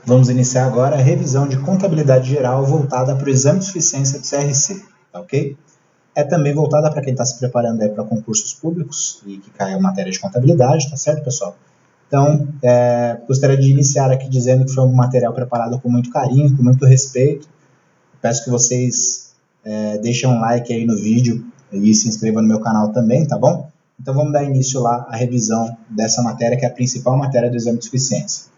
Vamos iniciar agora a revisão de contabilidade geral voltada para o exame de suficiência do CRC, tá ok? É também voltada para quem está se preparando aí para concursos públicos e que cai a matéria de contabilidade, tá certo, pessoal? Então, gostaria de iniciar aqui dizendo que foi um material preparado com muito carinho, com muito respeito. Peço que vocês deixem um like aí no vídeo e se inscrevam no meu canal também, tá bom? Então vamos dar início lá à revisão dessa matéria, que é a principal matéria do exame de suficiência.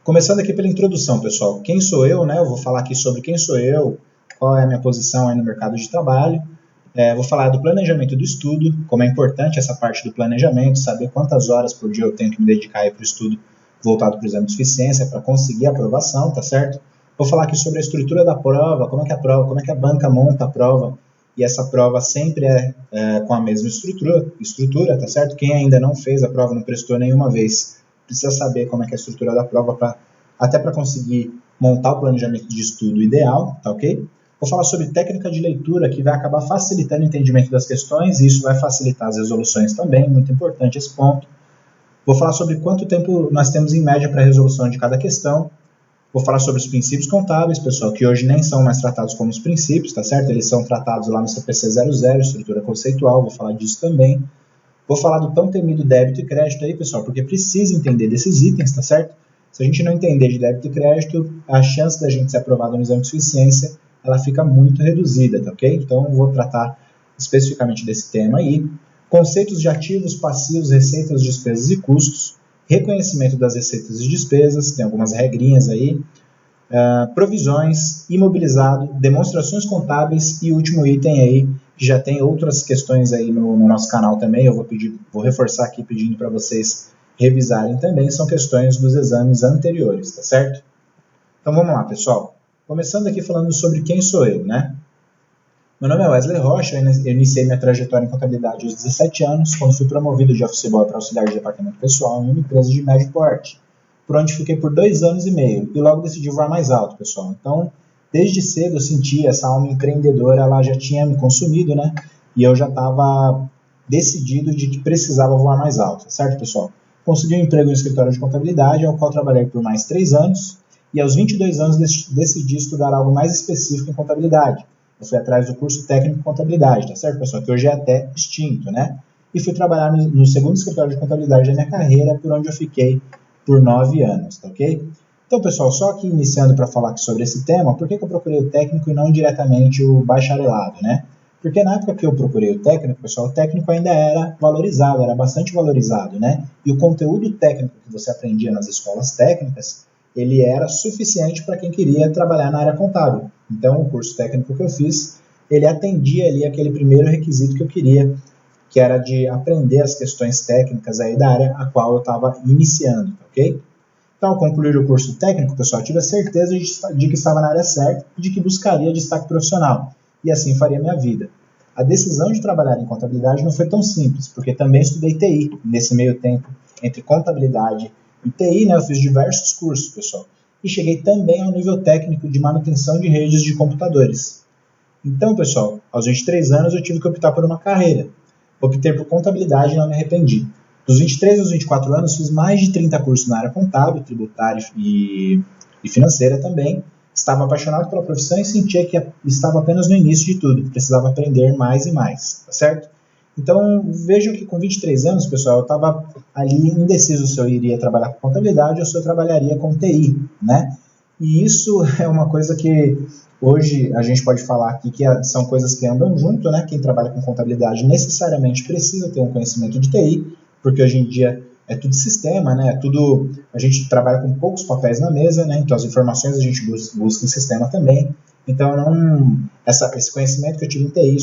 Começando aqui pela introdução, pessoal. Quem sou eu, né? Eu vou falar aqui sobre quem sou eu, qual é a minha posição aí no mercado de trabalho. Vou falar do planejamento do estudo, como é importante essa parte do planejamento, saber quantas horas por dia eu tenho que me dedicar para o estudo voltado para o exame de suficiência para conseguir a aprovação, tá certo? Vou falar aqui sobre a estrutura da prova, como é que a banca monta a prova, e essa prova sempre é com a mesma estrutura, tá certo? Quem ainda não fez a prova, não prestou nenhuma vez, precisa saber como é que é a estrutura da prova, até para conseguir montar o planejamento de estudo ideal, tá ok? Vou falar sobre técnica de leitura, que vai acabar facilitando o entendimento das questões, e isso vai facilitar as resoluções também, muito importante esse ponto. Vou falar sobre quanto tempo nós temos em média para a resolução de cada questão. Vou falar sobre os princípios contábeis, pessoal, que hoje nem são mais tratados como os princípios, tá certo? Eles são tratados lá no CPC 00, estrutura conceitual, vou falar disso também. Vou falar do tão temido débito e crédito aí, pessoal, porque precisa entender desses itens, tá certo? Se a gente não entender de débito e crédito, a chance da gente ser aprovado no exame de suficiência, ela fica muito reduzida, tá ok? Então, eu vou tratar especificamente desse tema aí. Conceitos de ativos, passivos, receitas, despesas e custos. Reconhecimento das receitas e despesas, tem algumas regrinhas aí. Provisões, imobilizado, demonstrações contábeis e último item aí, que já tem outras questões aí no nosso canal também, eu vou reforçar aqui pedindo para vocês revisarem também, são questões dos exames anteriores, tá certo? Então vamos lá, pessoal. Começando aqui falando sobre quem sou eu, né? Meu nome é Wesley Rocha, eu iniciei minha trajetória em contabilidade aos 17 anos, quando fui promovido de office boy para auxiliar de departamento pessoal em uma empresa de médio porte, por onde fiquei por 2 anos e meio, e logo decidi voar mais alto, pessoal. Então, desde cedo eu senti essa alma empreendedora, ela já tinha me consumido, né? E eu já estava decidido de que precisava voar mais alto, certo, pessoal? Consegui um emprego no escritório de contabilidade, ao qual trabalhei por mais 3 anos, e aos 22 anos decidi estudar algo mais específico em contabilidade. Eu fui atrás do curso técnico de contabilidade, tá certo, pessoal? Que hoje é até extinto, né? E fui trabalhar no segundo escritório de contabilidade da minha carreira, por onde eu fiquei por 9 anos, tá ok? Então, pessoal, só aqui iniciando para falar aqui sobre esse tema, por que eu procurei o técnico e não diretamente o bacharelado, né? Porque na época que eu procurei o técnico, pessoal, o técnico ainda era valorizado, era bastante valorizado, né? E o conteúdo técnico que você aprendia nas escolas técnicas, ele era suficiente para quem queria trabalhar na área contábil. Então, o curso técnico que eu fiz, ele atendia ali aquele primeiro requisito que eu queria, que era de aprender as questões técnicas aí da área a qual eu estava iniciando, ok? Então, ao concluir o curso técnico, pessoal, eu tive a certeza de que estava na área certa e de que buscaria destaque profissional, e assim faria minha vida. A decisão de trabalhar em contabilidade não foi tão simples, porque também estudei TI nesse meio tempo, entre contabilidade e TI, né, eu fiz diversos cursos, pessoal, e cheguei também ao nível técnico de manutenção de redes de computadores. Então, pessoal, aos 23 anos eu tive que optar por uma carreira. Optei por contabilidade e não me arrependi. Dos 23 aos 24 anos, fiz mais de 30 cursos na área contábil, tributária e financeira também. Estava apaixonado pela profissão e sentia que estava apenas no início de tudo, precisava aprender mais e mais, tá certo? Então, vejam que com 23 anos, pessoal, eu estava ali indeciso se eu iria trabalhar com contabilidade ou se eu trabalharia com TI, né? E isso é uma coisa que hoje a gente pode falar aqui que são coisas que andam junto, né? Quem trabalha com contabilidade necessariamente precisa ter um conhecimento de TI, porque hoje em dia é tudo sistema, né? A gente trabalha com poucos papéis na mesa, né? Então as informações a gente busca em sistema também. Então esse conhecimento que eu tive em TI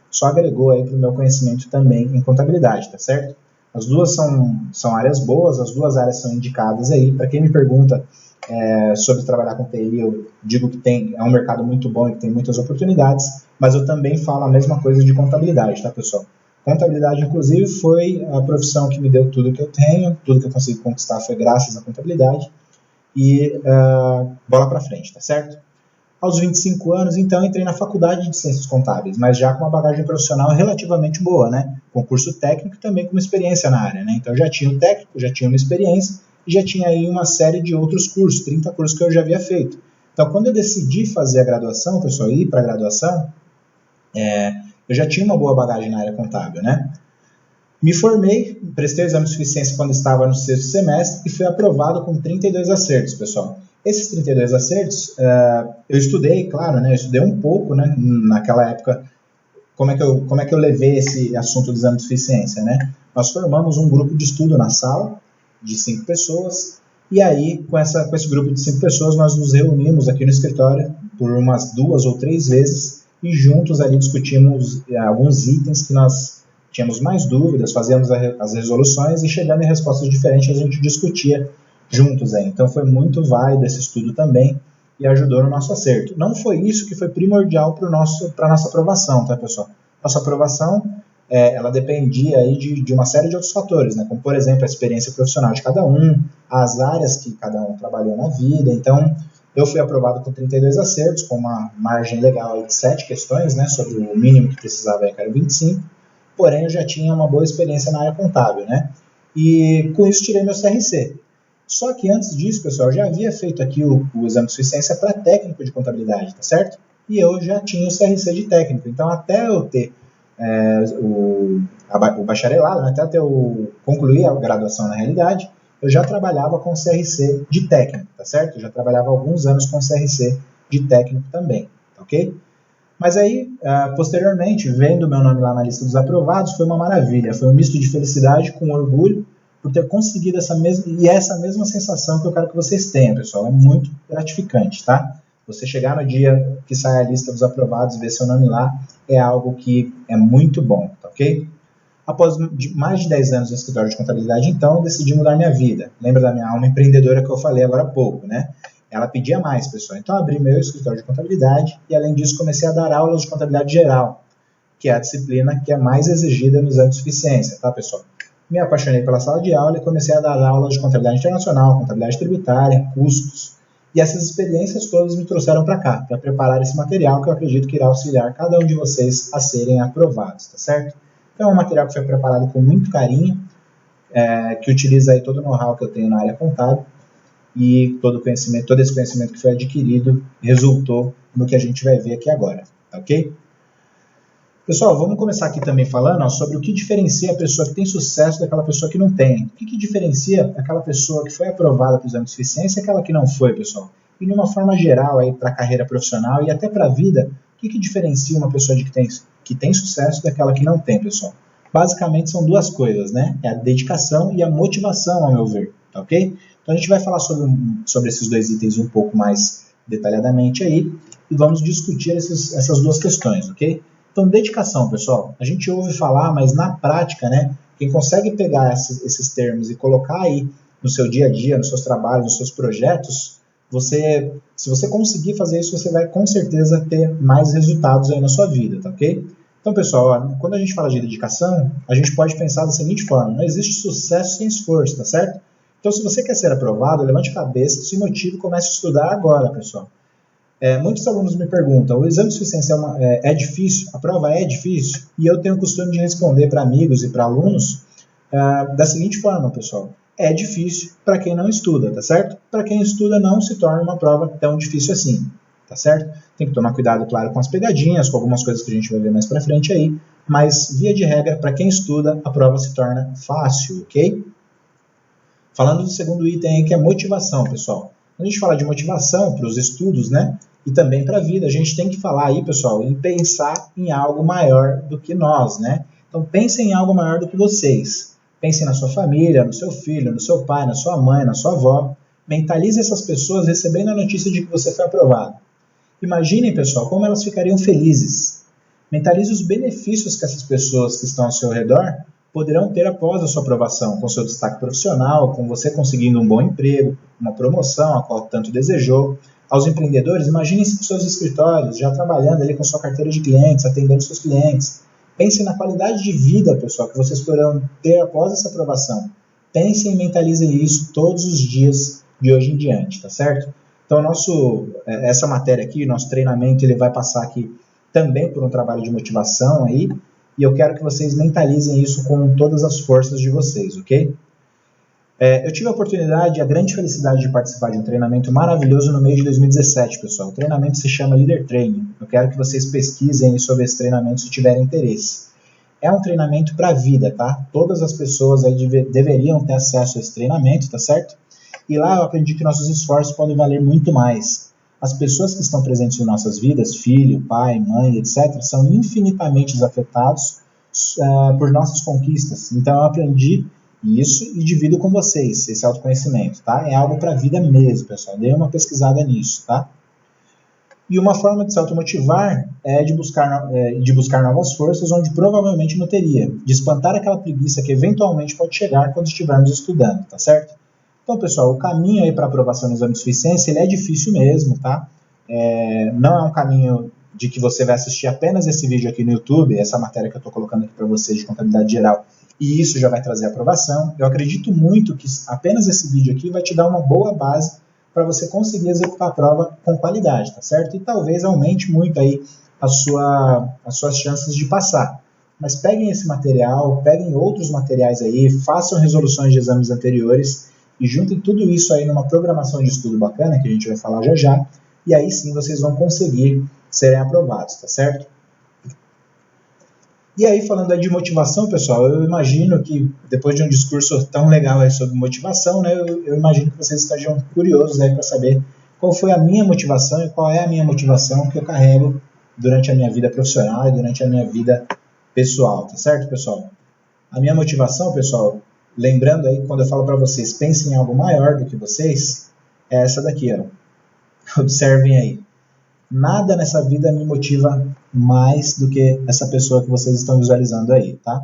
só agregou aí para o meu conhecimento também em contabilidade, tá certo? As duas são áreas boas, as duas áreas são indicadas aí. Para quem me pergunta sobre trabalhar com TI, eu digo que é um mercado muito bom e que tem muitas oportunidades, mas eu também falo a mesma coisa de contabilidade, tá, pessoal? Contabilidade, inclusive, foi a profissão que me deu tudo que eu tenho, tudo que eu consegui conquistar foi graças à contabilidade, e bola para frente, tá certo? Aos 25 anos, então, entrei na faculdade de Ciências Contábeis, mas já com uma bagagem profissional relativamente boa, né? Concurso técnico e também com uma experiência na área, né? Então, já tinha o técnico, já tinha uma experiência e já tinha aí uma série de outros cursos, 30 cursos que eu já havia feito. Então, quando eu decidi fazer a graduação, pessoal, ir para a graduação, eu já tinha uma boa bagagem na área contábil, né? Me formei, prestei o exame de suficiência quando estava no 6º semestre e fui aprovado com 32 acertos, pessoal. Esses 32 acertos, eu estudei, claro, né? Eu estudei um pouco, né? Naquela época, como é que eu levei esse assunto do exame de suficiência, né? Nós formamos um grupo de estudo na sala, de 5 pessoas, e aí, com esse grupo de 5 pessoas, nós nos reunimos aqui no escritório por umas 2 ou 3 vezes, e juntos ali discutimos alguns itens que nós tínhamos mais dúvidas, fazíamos as resoluções e chegando em respostas diferentes a gente discutia juntos aí. Então foi muito válido esse estudo também e ajudou no nosso acerto. Não foi isso que foi primordial para a nossa aprovação, tá, pessoal? Nossa aprovação, ela dependia aí de uma série de outros fatores, né? Como, por exemplo, a experiência profissional de cada um, as áreas que cada um trabalhou na vida. Então, eu fui aprovado com 32 acertos, com uma margem legal aí de 7 questões, né? Sobre o mínimo que precisava, que era 25. Porém, eu já tinha uma boa experiência na área contábil, né? E com isso tirei meu CRC. Só que antes disso, pessoal, eu já havia feito aqui o exame de suficiência para técnico de contabilidade, tá certo? E eu já tinha o CRC de técnico. Então, até eu ter o bacharelado, né, até eu concluir a graduação na realidade, eu já trabalhava com CRC de técnico, tá certo? Eu já trabalhava há alguns anos com CRC de técnico também, tá ok? Mas aí, posteriormente, vendo meu nome lá na lista dos aprovados, foi uma maravilha. Foi um misto de felicidade com orgulho por ter conseguido essa mesma sensação que eu quero que vocês tenham, pessoal. É muito gratificante, tá? Você chegar no dia que sai a lista dos aprovados e ver seu nome lá é algo que é muito bom, tá ok? Após mais de 10 anos no escritório de contabilidade, então, eu decidi mudar minha vida. Lembra da minha alma empreendedora que eu falei agora há pouco, né? Ela pedia mais, pessoal. Então, eu abri meu escritório de contabilidade e, além disso, comecei a dar aulas de contabilidade geral, que é a disciplina que é mais exigida no exame de suficiência, tá, pessoal? Me apaixonei pela sala de aula e comecei a dar aulas de contabilidade internacional, contabilidade tributária, custos. E essas experiências todas me trouxeram para cá, para preparar esse material que eu acredito que irá auxiliar cada um de vocês a serem aprovados, tá certo? Então, é um material que foi preparado com muito carinho, que utiliza aí todo o know-how que eu tenho na área contábil, e todo esse conhecimento que foi adquirido resultou no que a gente vai ver aqui agora, tá ok? Pessoal, vamos começar aqui também falando sobre o que diferencia a pessoa que tem sucesso daquela pessoa que não tem. O que diferencia aquela pessoa que foi aprovada para o exame de suficiência e aquela que não foi, pessoal? E de uma forma geral para a carreira profissional e até para a vida, o que diferencia uma pessoa que tem sucesso daquela que não tem, pessoal? Basicamente são duas coisas, né? É a dedicação e a motivação, ao meu ver, tá ok? Então a gente vai falar sobre esses dois itens um pouco mais detalhadamente aí e vamos discutir essas duas questões, ok? Então, dedicação, pessoal. A gente ouve falar, mas na prática, né? Quem consegue pegar esses termos e colocar aí no seu dia a dia, nos seus trabalhos, nos seus projetos, se você conseguir fazer isso, você vai com certeza ter mais resultados aí na sua vida, tá ok? Então, pessoal, quando a gente fala de dedicação, a gente pode pensar da seguinte forma: não existe sucesso sem esforço, tá certo? Então, se você quer ser aprovado, levante a cabeça, se motive e comece a estudar agora, pessoal. Muitos alunos me perguntam, o exame de suficiência é difícil? A prova é difícil? E eu tenho o costume de responder para amigos e para alunos da seguinte forma, pessoal: é difícil para quem não estuda, tá certo? Para quem estuda não se torna uma prova tão difícil assim, tá certo? Tem que tomar cuidado, claro, com as pegadinhas, com algumas coisas que a gente vai ver mais para frente aí, mas, via de regra, para quem estuda, a prova se torna fácil, ok? Falando do segundo item aí, que é motivação, pessoal. Quando a gente fala de motivação para os estudos, né, e também para a vida, a gente tem que falar aí, pessoal, em pensar em algo maior do que nós, né? Então, pensem em algo maior do que vocês. Pensem na sua família, no seu filho, no seu pai, na sua mãe, na sua avó. Mentalize essas pessoas recebendo a notícia de que você foi aprovado. Imaginem, pessoal, como elas ficariam felizes. Mentalize os benefícios que essas pessoas que estão ao seu redor poderão ter após a sua aprovação, com seu destaque profissional, com você conseguindo um bom emprego, uma promoção a qual tanto desejou. Aos empreendedores, imaginem-se nos seus escritórios, já trabalhando ali com sua carteira de clientes, atendendo seus clientes. Pensem na qualidade de vida, pessoal, que vocês poderão ter após essa aprovação. Pensem e mentalizem isso todos os dias de hoje em diante, tá certo? Então, essa matéria aqui, nosso treinamento, ele vai passar aqui também por um trabalho de motivação aí, e eu quero que vocês mentalizem isso com todas as forças de vocês, ok? Eu tive a oportunidade e a grande felicidade de participar de um treinamento maravilhoso no mês de 2017, pessoal. O treinamento se chama Leader Training. Eu quero que vocês pesquisem sobre esse treinamento se tiverem interesse. É um treinamento para a vida, tá? Todas as pessoas aí deveriam ter acesso a esse treinamento, tá certo? E lá eu aprendi que nossos esforços podem valer muito mais. As pessoas que estão presentes em nossas vidas, filho, pai, mãe, etc., são infinitamente afetados por nossas conquistas. Então eu aprendi isso e divido com vocês esse autoconhecimento, tá? É algo para a vida mesmo, pessoal. Dê uma pesquisada nisso, tá? E uma forma de se automotivar é de buscar novas forças onde provavelmente não teria, de espantar aquela preguiça que eventualmente pode chegar quando estivermos estudando, tá certo? Então, pessoal, o caminho aí para aprovação no exame de suficiência, ele é difícil mesmo, tá? Não é um caminho de que você vai assistir apenas esse vídeo aqui no YouTube, essa matéria que eu estou colocando aqui para vocês de contabilidade geral, e isso já vai trazer aprovação. Eu acredito muito que apenas esse vídeo aqui vai te dar uma boa base para você conseguir executar a prova com qualidade, tá certo? E talvez aumente muito aí as suas chances de passar. Mas peguem esse material, peguem outros materiais aí, façam resoluções de exames anteriores e juntem tudo isso aí numa programação de estudo bacana, que a gente vai falar já já, e aí sim vocês vão conseguir serem aprovados, tá certo? E aí, falando aí de motivação, pessoal, eu imagino que depois de um discurso tão legal aí sobre motivação, né, eu imagino que vocês estejam curiosos aí para saber qual foi a minha motivação e qual é a minha motivação que eu carrego durante a minha vida profissional e durante a minha vida pessoal, tá certo, pessoal? A minha motivação, pessoal, lembrando aí, quando eu falo para vocês, pensem em algo maior do que vocês, é essa daqui, ó. Observem aí. Nada nessa vida me motiva mais do que essa pessoa que vocês estão visualizando aí, tá?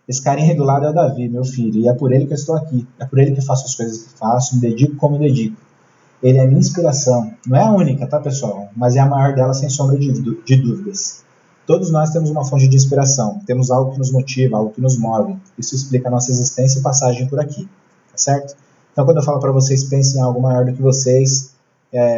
Esse carinha aí do lado é o Davi, meu filho, e é por ele que eu estou aqui. É por ele que eu faço as coisas que faço, me dedico como me dedico. Ele é a minha inspiração. Não é a única, tá, pessoal? Mas é a maior dela, sem sombra de dúvidas. Todos nós temos uma fonte de inspiração. Temos algo que nos motiva, algo que nos move. Isso explica a nossa existência e passagem por aqui, tá certo? Então, quando eu falo para vocês, pensem em algo maior do que vocês,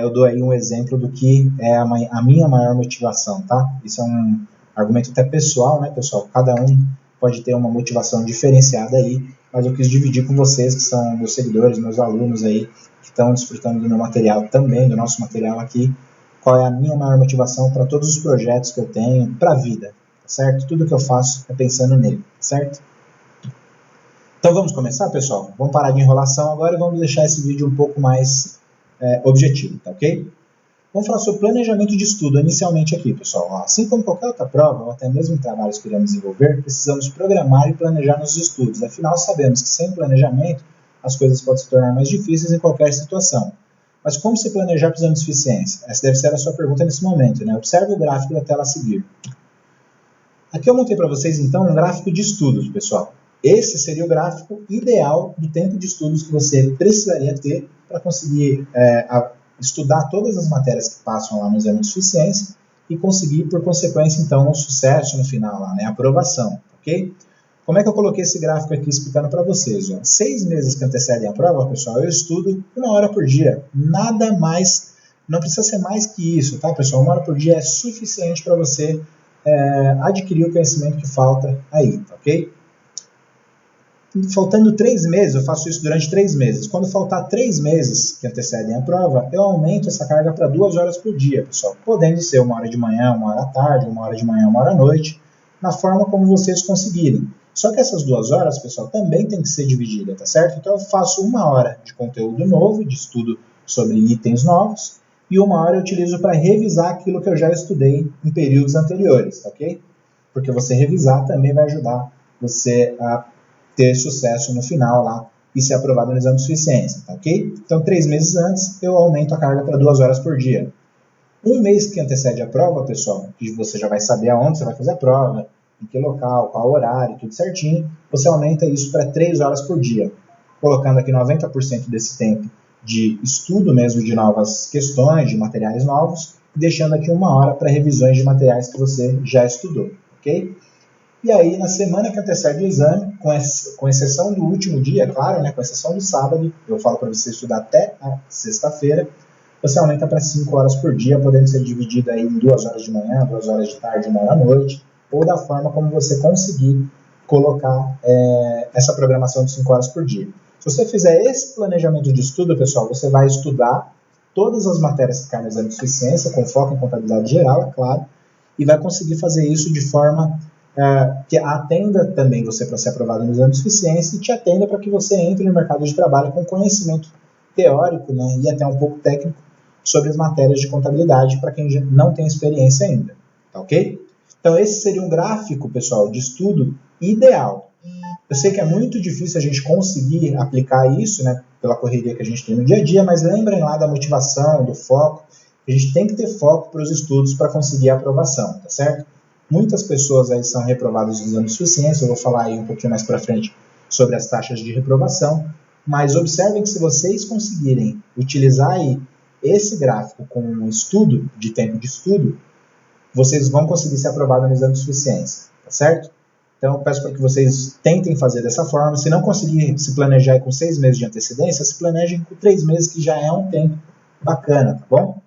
eu dou aí um exemplo do que é a minha maior motivação, tá? Isso é um argumento até pessoal, né, pessoal? Cada um pode ter uma motivação diferenciada aí, mas eu quis dividir com vocês, que são meus seguidores, meus alunos aí, que estão desfrutando do meu material também, do nosso material aqui, qual é a minha maior motivação para todos os projetos que eu tenho, para a vida, tá certo? Tudo que eu faço é pensando nele, tá certo? Então vamos começar, pessoal? Vamos parar de enrolação agora e vamos deixar esse vídeo um pouco mais objetivo, tá ok? Vamos falar sobre planejamento de estudo inicialmente aqui, pessoal. Assim como qualquer outra prova, ou até mesmo em trabalhos que iremos desenvolver, precisamos programar e planejar nossos estudos. Afinal, sabemos que sem planejamento, as coisas podem se tornar mais difíceis em qualquer situação. Mas como se planejar para o exame de suficiência? Essa deve ser a sua pergunta nesse momento, né? Observe o gráfico da tela a seguir. Aqui eu montei para vocês, então, um gráfico de estudos, pessoal. Esse seria o gráfico ideal do tempo de estudos que você precisaria ter para conseguir estudar todas as matérias que passam lá no exame de suficiência e conseguir, por consequência, então, um sucesso no final lá, né? Aprovação, ok? Como é que eu coloquei esse gráfico aqui explicando para vocês? 6 meses que antecedem a prova, pessoal, eu estudo 1 hora por dia. Nada mais, não precisa ser mais que isso, tá, pessoal? 1 hora por dia é suficiente para você adquirir o conhecimento que falta aí, ok? Faltando 3 meses, eu faço isso durante 3 meses. Quando faltar 3 meses que antecedem a prova, eu aumento essa carga para 2 horas por dia, pessoal. Podendo ser 1 hora de manhã, 1 hora à tarde, 1 hora de manhã, 1 hora à noite, na forma como vocês conseguirem. Só que essas 2 horas, pessoal, também tem que ser dividida, tá certo? Então eu faço 1 hora de conteúdo novo, de estudo sobre itens novos, e 1 hora eu utilizo para revisar aquilo que eu já estudei em períodos anteriores, ok? Porque você revisar também vai ajudar você a ter sucesso no final lá e ser aprovado no exame de suficiência, tá ok? Então, 3 meses antes, eu aumento a carga para 2 horas por dia. 1 mês que antecede a prova, pessoal, que você já vai saber aonde você vai fazer a prova, em que local, qual horário, tudo certinho, você aumenta isso para 3 horas por dia, colocando aqui 90% desse tempo de estudo mesmo de novas questões, de materiais novos, e deixando aqui 1 hora para revisões de materiais que você já estudou, ok? E aí, na semana que antecede o exame, com exceção do último dia, claro, né, com exceção do sábado, eu falo para você estudar até a sexta-feira, você aumenta para 5 horas por dia, podendo ser dividido aí em 2 horas de manhã, 2 horas de tarde, 1 hora à noite, ou da forma como você conseguir colocar essa programação de 5 horas por dia. Se você fizer esse planejamento de estudo, pessoal, você vai estudar todas as matérias que caem no exame de suficiência, com foco em contabilidade geral, é claro, e vai conseguir fazer isso de forma que atenda também você para ser aprovado no exame de suficiência e te atenda para que você entre no mercado de trabalho com conhecimento teórico, né, e até um pouco técnico sobre as matérias de contabilidade para quem não tem experiência ainda, tá ok? Então esse seria um gráfico, pessoal, de estudo ideal. Eu sei que é muito difícil a gente conseguir aplicar isso, né, pela correria que a gente tem no dia a dia, mas lembrem lá da motivação, do foco. A gente tem que ter foco para os estudos para conseguir a aprovação, tá certo? Muitas pessoas aí são reprovadas no exame de suficiência, eu vou falar aí um pouquinho mais para frente sobre as taxas de reprovação, mas observem que se vocês conseguirem utilizar aí esse gráfico com um estudo, de tempo de estudo, vocês vão conseguir ser aprovados no exame de suficiência, tá certo? Então, eu peço para que vocês tentem fazer dessa forma. Se não conseguir se planejar com 6 meses de antecedência, se planejem com 3 meses, que já é um tempo bacana, tá bom?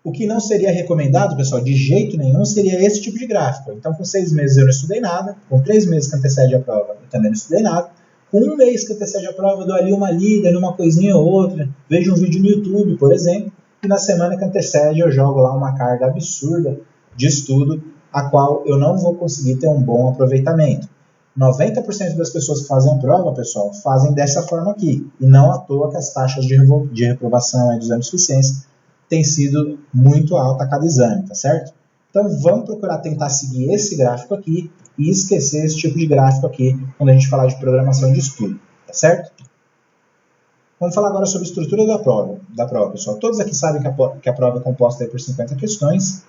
O que não seria recomendado, pessoal, de jeito nenhum, seria esse tipo de gráfico. Então, com 6 meses eu não estudei nada, com 3 meses que antecede a prova eu também não estudei nada, com 1 mês que antecede a prova eu dou ali uma lida, numa coisinha ou outra, vejo um vídeo no YouTube, por exemplo, e na semana que antecede eu jogo lá uma carga absurda de estudo, a qual eu não vou conseguir ter um bom aproveitamento. 90% das pessoas que fazem a prova, pessoal, fazem dessa forma aqui, e não à toa que as taxas de reprovação do exame de suficiência têm sido muito alta a cada exame, tá certo? Então vamos procurar tentar seguir esse gráfico aqui e esquecer esse tipo de gráfico aqui quando a gente falar de programação de estudo, tá certo? Vamos falar agora sobre a estrutura da prova, pessoal. Todos aqui sabem que a prova é composta por 50 questões,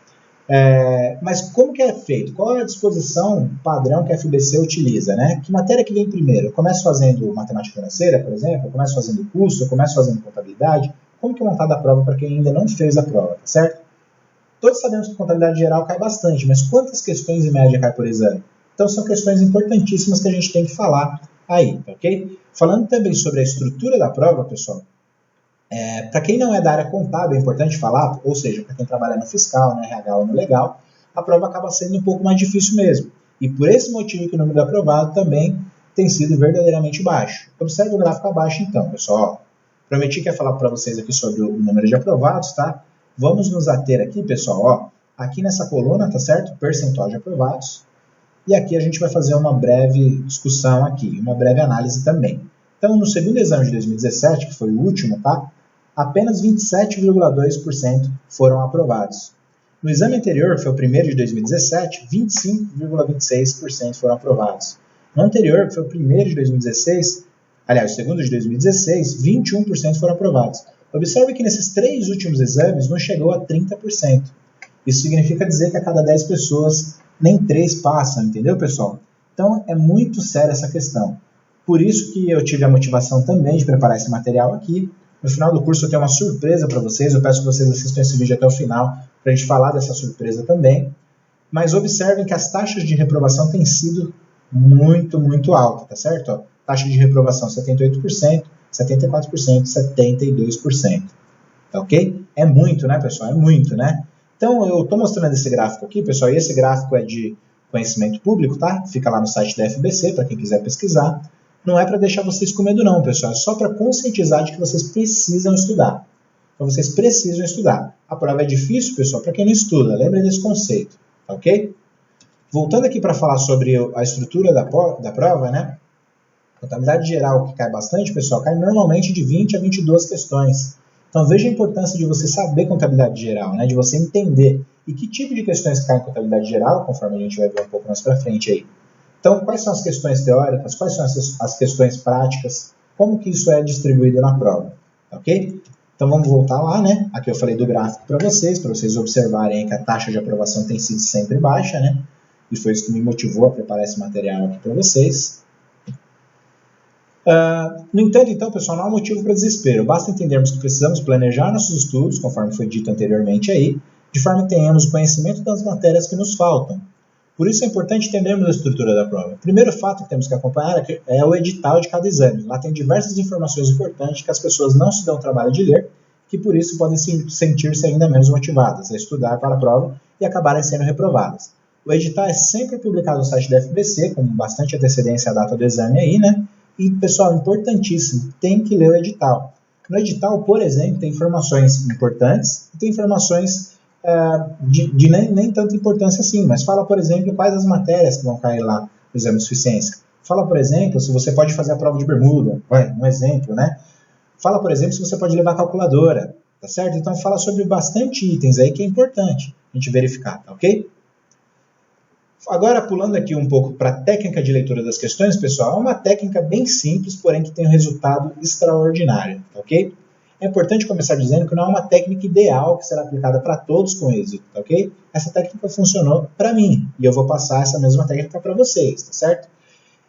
mas como que é feito? Qual é a disposição padrão que a FBC utiliza, né? Que matéria que vem primeiro? Eu começo fazendo matemática financeira, por exemplo, eu começo fazendo curso, eu começo fazendo contabilidade. Como que é montada a prova para quem ainda não fez a prova, tá certo? Todos sabemos que contabilidade geral cai bastante, mas quantas questões em média cai por exame? Então são questões importantíssimas que a gente tem que falar aí, tá ok? Falando também sobre a estrutura da prova, pessoal, para quem não é da área contábil, é importante falar, ou seja, para quem trabalha no fiscal, no RH ou no legal, a prova acaba sendo um pouco mais difícil mesmo. E por esse motivo que o número de aprovado também tem sido verdadeiramente baixo. Observe o gráfico abaixo então, pessoal. Prometi que ia falar para vocês aqui sobre o número de aprovados, tá? Vamos nos ater aqui, pessoal, aqui nessa coluna, tá certo? Percentual de aprovados. E aqui a gente vai fazer uma breve discussão aqui, uma breve análise também. Então, no segundo exame de 2017, que foi o último, tá? Apenas 27,2% foram aprovados. No exame anterior, que foi o primeiro de 2017, 25,26% foram aprovados. No anterior, que foi o primeiro de 2016, aliás, o segundo de 2016, 21% foram aprovados. Observe que nesses 3 últimos exames não chegou a 30%. Isso significa dizer que a cada 10 pessoas, nem 3 passam, entendeu, pessoal? Então, é muito séria essa questão. Por isso que eu tive a motivação também de preparar esse material aqui. No final do curso eu tenho uma surpresa para vocês, eu peço que vocês assistam esse vídeo até o final, para a gente falar dessa surpresa também. Mas observem que as taxas de reprovação têm sido muito, muito altas, tá certo? Ó, taxa de reprovação 78%, 74%, 72%. Tá ok? É muito, né, pessoal? É muito, né? Então, eu estou mostrando esse gráfico aqui, pessoal, e esse gráfico é de conhecimento público, tá? Fica lá no site da FBC, para quem quiser pesquisar. Não é para deixar vocês com medo não, pessoal. É só para conscientizar de que vocês precisam estudar. Então, vocês precisam estudar. A prova é difícil, pessoal, para quem não estuda. Lembrem desse conceito, tá ok? Voltando aqui para falar sobre a estrutura da prova, né? Contabilidade geral, que cai bastante, pessoal, cai normalmente de 20 a 22 questões. Então, veja a importância de você saber contabilidade geral, né? De você entender. E que tipo de questões caem em contabilidade geral, conforme a gente vai ver um pouco mais para frente aí. Então, quais são as questões teóricas, quais são as questões práticas, como que isso é distribuído na prova, ok? Então, vamos voltar lá, né? Aqui eu falei do gráfico para vocês observarem que a taxa de aprovação tem sido sempre baixa, né? E foi isso que me motivou a preparar esse material aqui para vocês. No entanto, então, pessoal, não há motivo para desespero. Basta entendermos que precisamos planejar nossos estudos, conforme foi dito anteriormente aí, de forma que tenhamos o conhecimento das matérias que nos faltam. Por isso é importante entendermos a estrutura da prova. O primeiro fato que temos que acompanhar é o edital de cada exame. Lá tem diversas informações importantes que as pessoas não se dão o trabalho de ler que por isso podem sentir-se ainda menos motivadas a estudar para a prova e acabarem sendo reprovadas. O edital é sempre publicado no site da FBC, com bastante antecedência à data do exame aí, né? E, pessoal, importantíssimo, tem que ler o edital. No edital, por exemplo, tem informações importantes e tem informações de nem tanta importância assim, mas fala, por exemplo, quais as matérias que vão cair lá no exame de suficiência. Fala, por exemplo, se você pode fazer a prova de bermuda, um exemplo, né? Fala, por exemplo, se você pode levar a calculadora, tá certo? Então, fala sobre bastante itens aí que é importante a gente verificar, tá ok? Agora, pulando aqui um pouco para a técnica de leitura das questões, pessoal, é uma técnica bem simples, porém que tem um resultado extraordinário, tá ok? É importante começar dizendo que não é uma técnica ideal que será aplicada para todos com êxito, tá ok? Essa técnica funcionou para mim e eu vou passar essa mesma técnica para vocês, tá certo?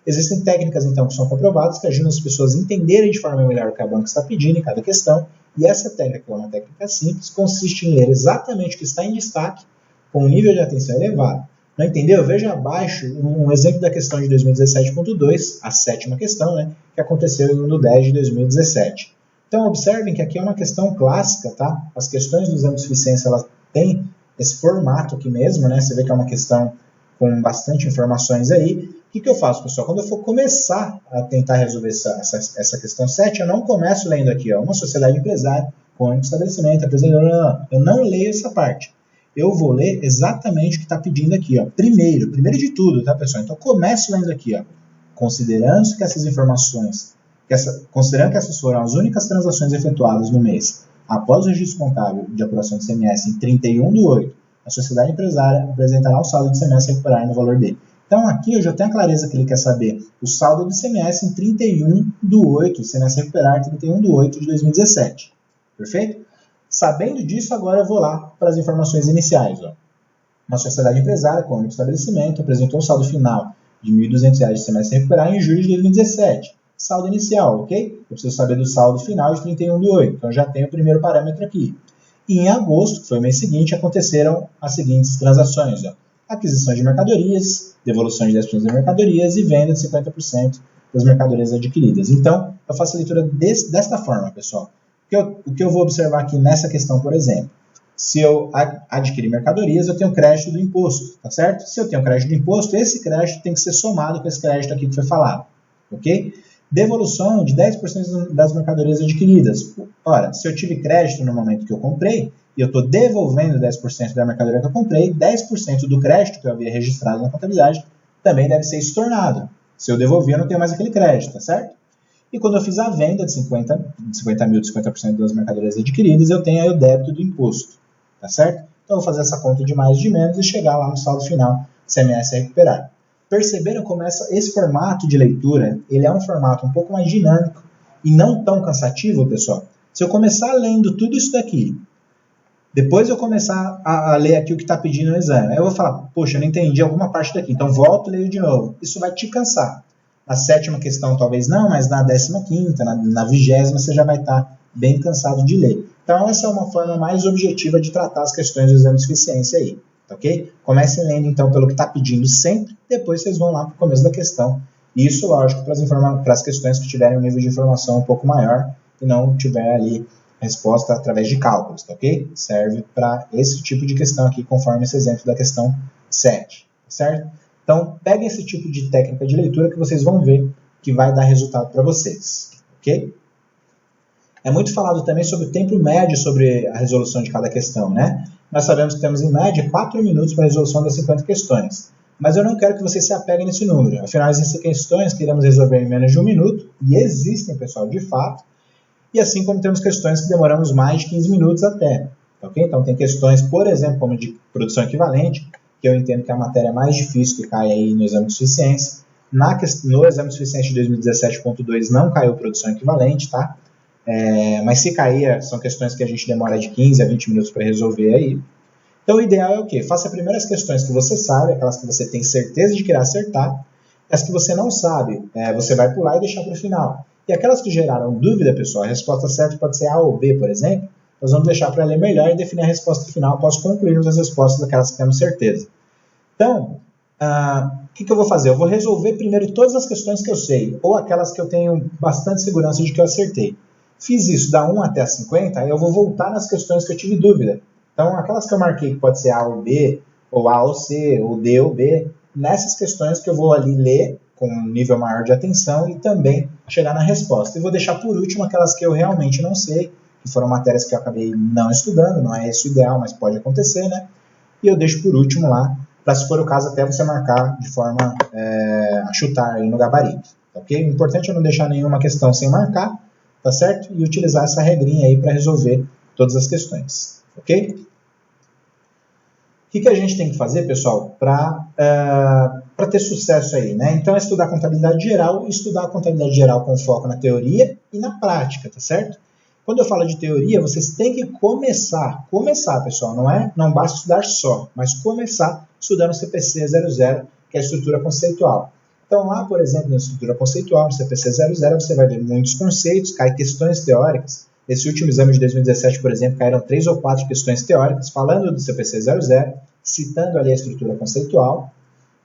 Existem técnicas, então, que são comprovadas, que ajudam as pessoas a entenderem de forma melhor o que a banca está pedindo em cada questão, e essa técnica, que é uma técnica simples, consiste em ler exatamente o que está em destaque, com um nível de atenção elevado. Não entendeu? Veja abaixo um exemplo da questão de 2017.2, a sétima questão, né, que aconteceu no 10 de 2017. Então, observem que aqui é uma questão clássica, tá? As questões do exame de suficiência, elas têm esse formato aqui mesmo, né? Você vê que é uma questão com bastante informações aí. O que eu faço, pessoal? Quando eu for começar a tentar resolver essa questão 7, eu não começo lendo aqui, ó, uma sociedade empresária com um estabelecimento, apresentando, eu não leio essa parte. Eu vou ler exatamente o que está pedindo aqui, ó. Primeiro de tudo, tá, pessoal? Então, começo lendo aqui, ó. Considerando que essas informações, considerando que essas foram as únicas transações efetuadas no mês após o registro contábil de apuração de ICMS em 31/8, a sociedade empresária apresentará o saldo de ICMS a recuperar no valor dele. Então, aqui eu já tenho a clareza que ele quer saber o saldo do ICMS em 31/8, ICMS a recuperar 31/8 de 2017. Perfeito? Sabendo disso, agora eu vou lá para as informações iniciais. Ó. Uma sociedade empresária com único estabelecimento apresentou um saldo final de R$ 1.200 de ICMS a recuperar em julho de 2017. Saldo inicial, ok? Eu preciso saber do saldo final de 31/8, então já tenho o primeiro parâmetro aqui. E em agosto, que foi o mês seguinte, aconteceram as seguintes transações. Ó. Aquisição de mercadorias, devolução de 10% das mercadorias e venda de 50% das mercadorias adquiridas. Então, eu faço a leitura desta forma, pessoal. O que eu vou observar aqui nessa questão, por exemplo, se eu adquirir mercadorias, eu tenho crédito do imposto, tá certo? Se eu tenho crédito do imposto, esse crédito tem que ser somado com esse crédito aqui que foi falado, ok? Devolução de 10% das mercadorias adquiridas. Ora, se eu tive crédito no momento que eu comprei, e eu estou devolvendo 10% da mercadoria que eu comprei, 10% do crédito que eu havia registrado na contabilidade também deve ser estornado. Se eu devolver, eu não tenho mais aquele crédito, tá certo? E quando eu fiz a venda de 50 mil, de 50% das mercadorias adquiridas, eu tenho aí o débito do imposto, tá certo? Então, eu vou fazer essa conta de mais e de menos e chegar lá no saldo final, ICMS a recuperar. Perceberam como esse formato de leitura, ele é um formato um pouco mais dinâmico e não tão cansativo, pessoal? Se eu começar lendo tudo isso daqui, depois eu começar a ler aqui o que está pedindo no exame, aí eu vou falar, poxa, eu não entendi alguma parte daqui, então volto e leio de novo. Isso vai te cansar. Na sétima questão talvez não, mas na 15ª, na 20ª, você já vai estar bem cansado de ler. Então essa é uma forma mais objetiva de tratar as questões do exame de suficiência aí, ok? Comecem lendo então pelo que está pedindo sempre, depois vocês vão lá para o começo da questão. Isso, lógico, para as questões que tiverem um nível de informação um pouco maior e não tiver ali resposta através de cálculos, tá ok? Serve para esse tipo de questão aqui, conforme esse exemplo da questão 7, certo? Então, peguem esse tipo de técnica de leitura que vocês vão ver que vai dar resultado para vocês, ok? É muito falado também sobre o tempo médio sobre a resolução de cada questão, né? Nós sabemos que temos em média 4 minutos para a resolução das 50 questões, mas eu não quero que vocês se apeguem nesse número. Afinal, existem questões que iremos resolver em menos de 1 minuto, e existem, pessoal, de fato, e assim como temos questões que demoramos mais de 15 minutos até, ok? Então, tem questões, por exemplo, como de produção equivalente, que eu entendo que é a matéria mais difícil que cai aí no exame de suficiência. No exame de suficiência de 2017.2 não caiu produção equivalente, tá? Mas se cair, são questões que a gente demora de 15 a 20 minutos para resolver aí. Então o ideal é o quê? Faça primeiro as questões que você sabe, aquelas que você tem certeza de que irá acertar. As que você não sabe, você vai pular e deixar para o final. E aquelas que geraram dúvida, pessoal, a resposta certa pode ser A ou B, por exemplo, nós vamos deixar para ler melhor e definir a resposta final após concluirmos as respostas daquelas que temos certeza. Então, o que eu vou fazer? Eu vou resolver primeiro todas as questões que eu sei, ou aquelas que eu tenho bastante segurança de que eu acertei. Fiz isso da 1 até a 50, aí eu vou voltar nas questões que eu tive dúvida. Então, aquelas que eu marquei que pode ser A ou B, ou A ou C, ou D ou B, nessas questões que eu vou ali ler com um nível maior de atenção e também chegar na resposta. E vou deixar por último aquelas que eu realmente não sei, que foram matérias que eu acabei não estudando, não é esse o ideal, mas pode acontecer, né? E eu deixo por último lá, para se for o caso até você marcar de forma a chutar aí no gabarito, ok? O importante é não deixar nenhuma questão sem marcar, tá certo? E utilizar essa regrinha aí para resolver todas as questões, ok? O que a gente tem que fazer, pessoal, para ter sucesso aí, né? Então, é estudar contabilidade geral, estudar a contabilidade geral com foco na teoria e na prática, tá certo? Quando eu falo de teoria, vocês têm que começar, pessoal, não basta estudar só, mas começar estudando o CPC 00, que é a estrutura conceitual. Então, lá, por exemplo, na estrutura conceitual, no CPC 00, você vai ver muitos conceitos, cai questões teóricas. Nesse último exame de 2017, por exemplo, caíram 3 ou 4 questões teóricas falando do CPC 00, citando ali a estrutura conceitual.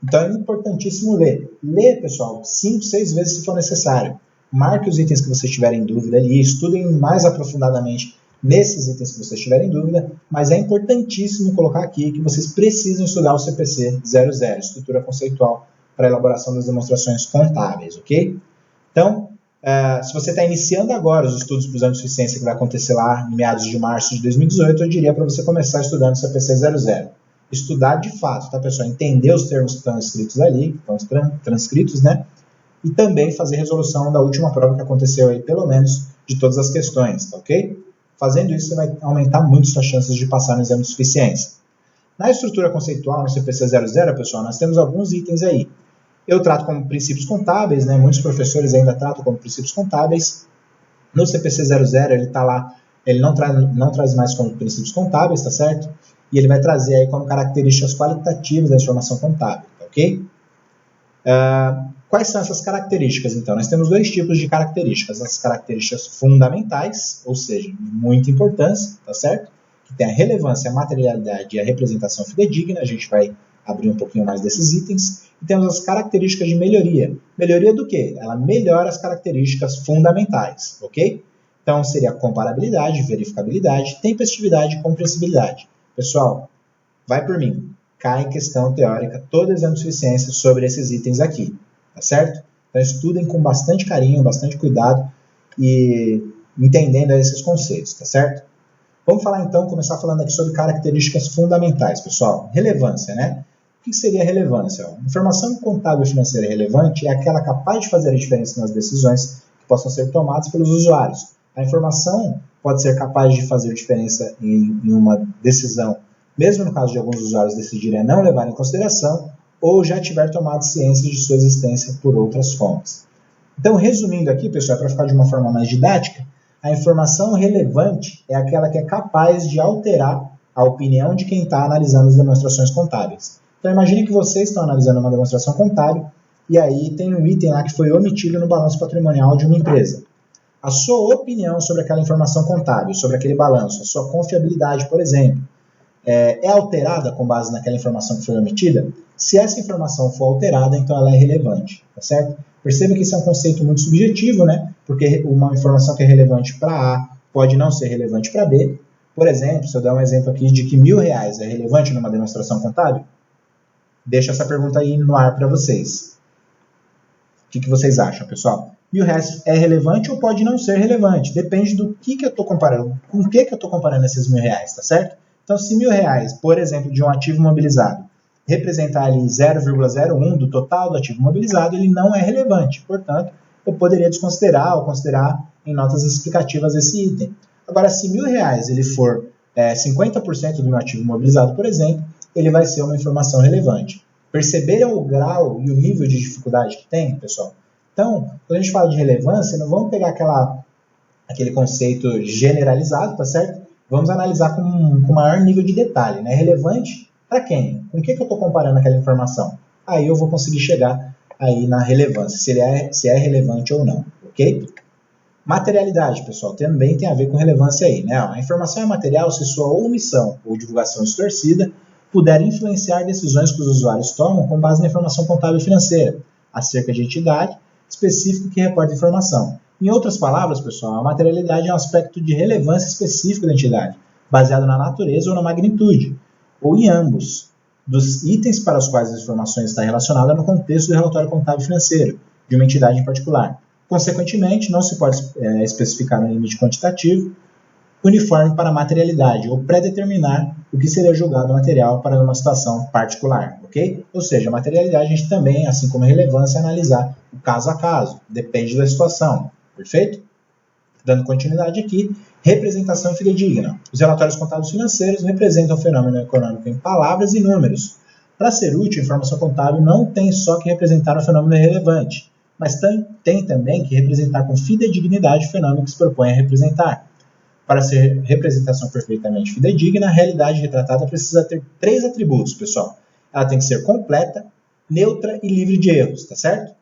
Então, é importantíssimo ler. Ler, pessoal, 5, 6 vezes se for necessário. Marque os itens que vocês tiverem dúvida ali, estudem mais aprofundadamente nesses itens que vocês tiverem dúvida, mas é importantíssimo colocar aqui que vocês precisam estudar o CPC 00, estrutura conceitual, para a elaboração das demonstrações contábeis, ok? Então, se você está iniciando agora os estudos para o exame de suficiência que vai acontecer lá em meados de março de 2018, eu diria para você começar estudando o CPC 00. Estudar de fato, tá, pessoal? Entender os termos que estão escritos ali, que estão transcritos, né? E também fazer resolução da última prova que aconteceu aí, pelo menos, de todas as questões, tá ok? Fazendo isso, você vai aumentar muito suas chances de passar no exame de suficiência. Na estrutura conceitual, no CPC 00, pessoal, nós temos alguns itens aí. Eu trato como princípios contábeis, né? Muitos professores ainda tratam como princípios contábeis. No CPC 00, ele está lá, ele não traz mais como princípios contábeis, tá certo? E ele vai trazer aí como características qualitativas da informação contábil, tá ok? Quais são essas características, então? Nós temos 2 tipos de características. As características fundamentais, ou seja, de muita importância, tá certo? Que tem a relevância, a materialidade e a representação fidedigna. A gente vai abrir um pouquinho mais desses itens. E temos as características de melhoria. Melhoria do quê? Ela melhora as características fundamentais, ok? Então, seria comparabilidade, verificabilidade, tempestividade e compreensibilidade. Pessoal, vai por mim. Cai questão teórica, todo exame de suficiência sobre esses itens aqui, tá certo? Então, estudem com bastante carinho, bastante cuidado e entendendo esses conceitos, tá certo? Vamos falar então, começar falando aqui sobre características fundamentais, pessoal. Relevância, né? O que seria relevância? Informação contábil e financeira relevante é aquela capaz de fazer a diferença nas decisões que possam ser tomadas pelos usuários. A informação pode ser capaz de fazer diferença em uma decisão, mesmo no caso de alguns usuários decidirem não levar em consideração ou já tiver tomado ciência de sua existência por outras fontes. Então, resumindo aqui, pessoal, para ficar de uma forma mais didática, a informação relevante é aquela que é capaz de alterar a opinião de quem está analisando as demonstrações contábeis. Então, imagine que vocês estão analisando uma demonstração contábil e aí tem um item lá que foi omitido no balanço patrimonial de uma empresa. A sua opinião sobre aquela informação contábil, sobre aquele balanço, a sua confiabilidade, por exemplo, é alterada com base naquela informação que foi omitida? Se essa informação for alterada, então ela é relevante, tá certo? Perceba que isso é um conceito muito subjetivo, né? Porque uma informação que é relevante para A pode não ser relevante para B. Por exemplo, se eu der um exemplo aqui de que R$1.000 é relevante numa demonstração contábil, deixo essa pergunta aí no ar para vocês. O que vocês acham, pessoal? R$1.000 é relevante ou pode não ser relevante? Depende do que eu estou comparando. Com o que eu estou comparando esses R$1.000, tá certo? Então, se R$1.000, por exemplo, de um ativo imobilizado, representar ali 0,01 do total do ativo imobilizado, ele não é relevante. Portanto, eu poderia desconsiderar ou considerar em notas explicativas esse item. Agora, se R$1.000 ele for 50% do meu ativo imobilizado, por exemplo, ele vai ser uma informação relevante. Perceberam o grau e o nível de dificuldade que tem, pessoal? Então, quando a gente fala de relevância, não vamos pegar aquele conceito generalizado, tá certo? Vamos analisar com maior nível de detalhe, né? Relevante para quem? Com o que eu estou comparando aquela informação? Aí eu vou conseguir chegar aí na relevância, se é relevante ou não, ok? Materialidade, pessoal, também tem a ver com relevância aí, né? A informação é material se sua omissão ou divulgação distorcida puder influenciar decisões que os usuários tomam com base na informação contábil e financeira, acerca de entidade específica que reporta a informação, Em outras palavras, pessoal, a materialidade é um aspecto de relevância específica da entidade, baseado na natureza ou na magnitude, ou em ambos, dos itens para os quais as informações estão relacionadas no contexto do relatório contábil financeiro, de uma entidade em particular. Consequentemente, não se pode especificar um limite quantitativo uniforme para a materialidade, ou predeterminar o que seria julgado material para uma situação particular, ok? Ou seja, a materialidade a gente também, assim como a relevância, analisar o caso a caso, depende da situação, perfeito? Dando continuidade aqui, representação fidedigna. Os relatórios contábeis financeiros representam o fenômeno econômico em palavras e números. Para ser útil, a informação contábil não tem só que representar um fenômeno relevante, mas tem também que representar com fidedignidade o fenômeno que se propõe a representar. Para ser representação perfeitamente fidedigna, a realidade retratada precisa ter 3 atributos, pessoal. Ela tem que ser completa, neutra e livre de erros, tá certo?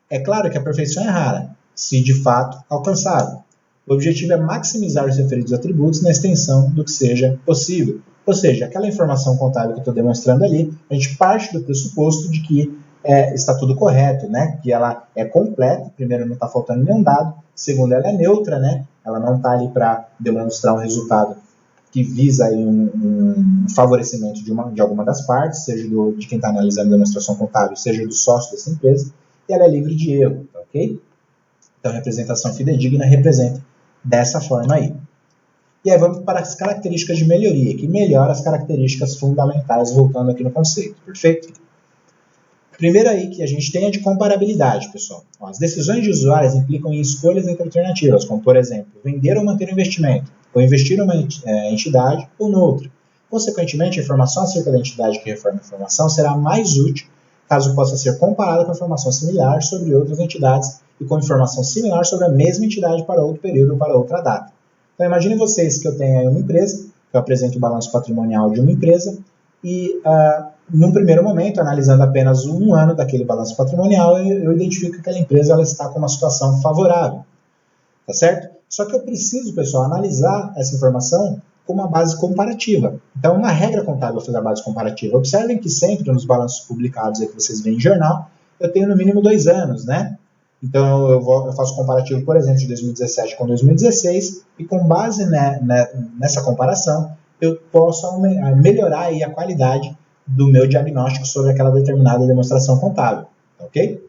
É claro que a perfeição é rara, se de fato alcançável. O objetivo é maximizar os referidos atributos na extensão do que seja possível. Ou seja, aquela informação contábil que eu estou demonstrando ali, a gente parte do pressuposto de que está tudo correto, né? Que ela é completa, primeiro não está faltando nenhum dado, segundo ela é neutra, né? Ela não está ali para demonstrar um resultado que visa aí um favorecimento de alguma das partes, seja de quem está analisando a demonstração contábil, seja do sócio dessa empresa, e ela é livre de erro, tá, ok? Então, a representação fidedigna representa dessa forma aí. E aí vamos para as características de melhoria, que melhora as características fundamentais, voltando aqui no conceito, perfeito? Primeiro aí que a gente tem é de comparabilidade, pessoal. As decisões de usuários implicam em escolhas entre alternativas, como, por exemplo, vender ou manter o investimento, ou investir em uma entidade ou noutra. Consequentemente, a informação acerca da entidade que reforma a informação será mais útil caso possa ser comparada com informação similar sobre outras entidades e com informação similar sobre a mesma entidade para outro período ou para outra data. Então, imagine vocês que eu tenho aí uma empresa, que eu apresento o balanço patrimonial de uma empresa e, num primeiro momento, analisando apenas um ano daquele balanço patrimonial, eu identifico que aquela empresa ela está com uma situação favorável, tá certo? Só que eu preciso, pessoal, analisar essa informação com uma base comparativa. Então, uma regra contábil fazer a base comparativa. Observem que sempre nos balanços publicados aí que vocês veem em jornal, eu tenho no mínimo 2 anos, né? Então, eu faço comparativo, por exemplo, de 2017 com 2016, e com base nessa comparação, eu posso melhorar aí a qualidade do meu diagnóstico sobre aquela determinada demonstração contábil, ok?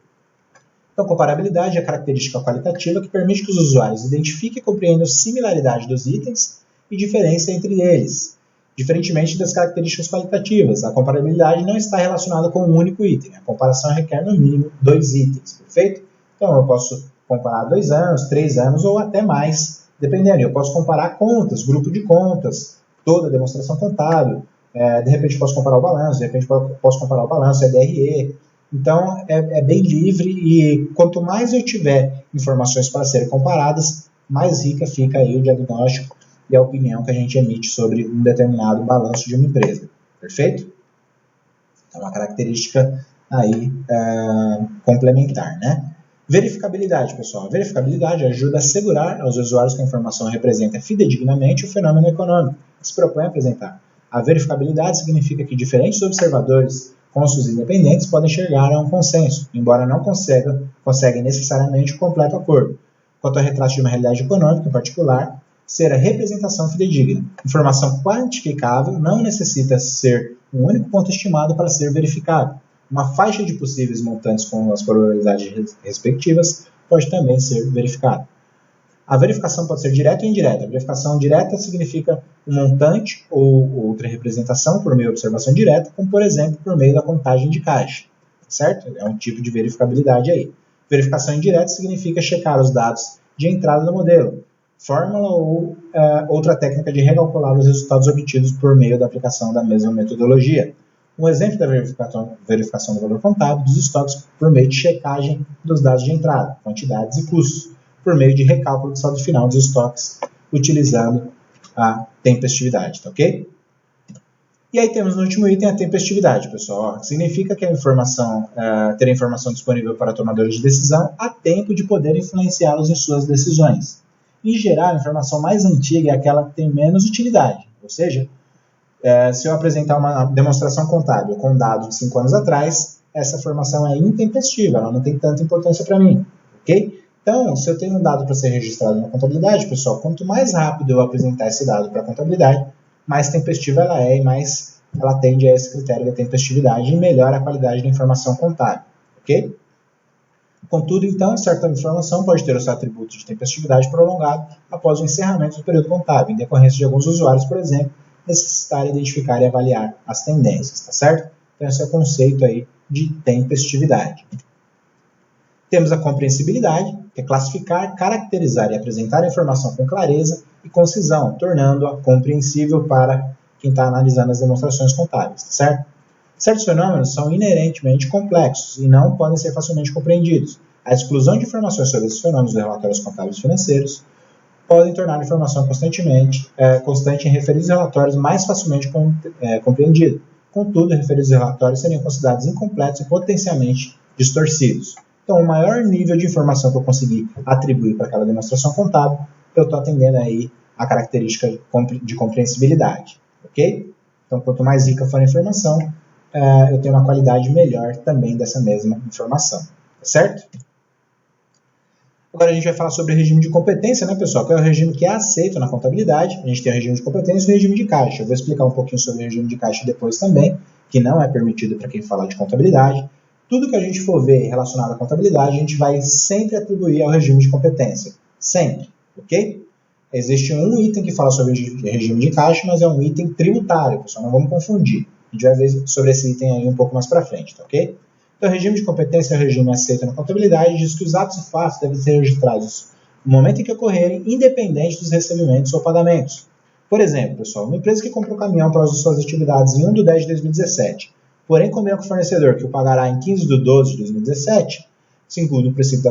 Então, comparabilidade é a característica qualitativa que permite que os usuários identifiquem e compreendam similaridade dos itens e diferença entre eles. Diferentemente das características qualitativas, a comparabilidade não está relacionada com um único item. A comparação requer, no mínimo, 2 itens, perfeito? Então, eu posso comparar 2 anos, 3 anos ou até mais, dependendo. Eu posso comparar contas, grupo de contas, toda a demonstração contábil. De repente, posso comparar o balanço, de repente, posso comparar o balanço, DRE. Então, é bem livre e quanto mais eu tiver informações para serem comparadas, mais rica fica aí o diagnóstico e a opinião que a gente emite sobre um determinado balanço de uma empresa. Perfeito? É uma característica aí complementar, né? Verificabilidade, pessoal. A verificabilidade ajuda a assegurar aos usuários que a informação representa fidedignamente o fenômeno econômico que se propõe a apresentar. A verificabilidade significa que diferentes observadores, cônscios independentes, podem chegar a um consenso, embora não conseguem necessariamente o completo acordo. Quanto ao retrato de uma realidade econômica em particular, ser a representação fidedigna. Informação quantificável não necessita ser um único ponto estimado para ser verificado. Uma faixa de possíveis montantes com as probabilidades respectivas pode também ser verificada. A verificação pode ser direta ou indireta. A verificação direta significa um montante ou outra representação por meio de observação direta, como, por exemplo, por meio da contagem de caixa. Certo? É um tipo de verificabilidade aí. Verificação indireta significa checar os dados de entrada do modelo, fórmula ou outra técnica de recalcular os resultados obtidos por meio da aplicação da mesma metodologia. Um exemplo da verificação do valor contábil dos estoques por meio de checagem dos dados de entrada, quantidades e custos, por meio de recálculo do saldo final dos estoques, utilizando a tempestividade, tá ok? E aí temos no último item a tempestividade, pessoal. Significa que ter a informação disponível para tomadores de decisão a tempo de poder influenciá-los em suas decisões. Em geral, a informação mais antiga é aquela que tem menos utilidade, ou seja, se eu apresentar uma demonstração contábil com dados de 5 anos atrás, essa informação é intempestiva, ela não tem tanta importância para mim, ok? Então, se eu tenho um dado para ser registrado na contabilidade, pessoal, quanto mais rápido eu apresentar esse dado para a contabilidade, mais tempestiva ela é e mais ela atende a esse critério da tempestividade e melhora a qualidade da informação contábil, ok? Contudo, então, certa informação pode ter o seu atributo de tempestividade prolongado após o encerramento do período contábil, em decorrência de alguns usuários, por exemplo, necessitarem identificar e avaliar as tendências, tá certo? Então, esse é o conceito aí de tempestividade. Temos a compreensibilidade, que é classificar, caracterizar e apresentar a informação com clareza e concisão, tornando-a compreensível para quem está analisando as demonstrações contábeis, tá certo? Certos fenômenos são inerentemente complexos e não podem ser facilmente compreendidos. A exclusão de informações sobre esses fenômenos dos relatórios contábeis financeiros podem tornar a informação constante em referidos relatórios mais facilmente compreendida. Contudo, referidos relatórios seriam considerados incompletos e potencialmente distorcidos. Então, o maior nível de informação que eu conseguir atribuir para aquela demonstração contábil, eu estou atendendo aí a característica de compreensibilidade, ok? Então, quanto mais rica for a informação, eu tenho uma qualidade melhor também dessa mesma informação, tá certo? Agora a gente vai falar sobre o regime de competência, né, pessoal? Que é o regime que é aceito na contabilidade. A gente tem o regime de competência e o regime de caixa. Eu vou explicar um pouquinho sobre o regime de caixa depois também, que não é permitido para quem fala de contabilidade. Tudo que a gente for ver relacionado à contabilidade, a gente vai sempre atribuir ao regime de competência. Sempre, ok? Existe um item que fala sobre regime de caixa, mas é um item tributário, pessoal. Não vamos confundir. A gente vai ver sobre esse item aí um pouco mais para frente, tá ok? Então, o regime de competência é o regime aceito na contabilidade e diz que os atos e fatos devem ser registrados no momento em que ocorrerem, independente dos recebimentos ou pagamentos. Por exemplo, pessoal, uma empresa que comprou caminhão para as suas atividades em 1 de 10 de 2017, porém combinou com o fornecedor que o pagará em 15 de 12 de 2017, segundo o princípio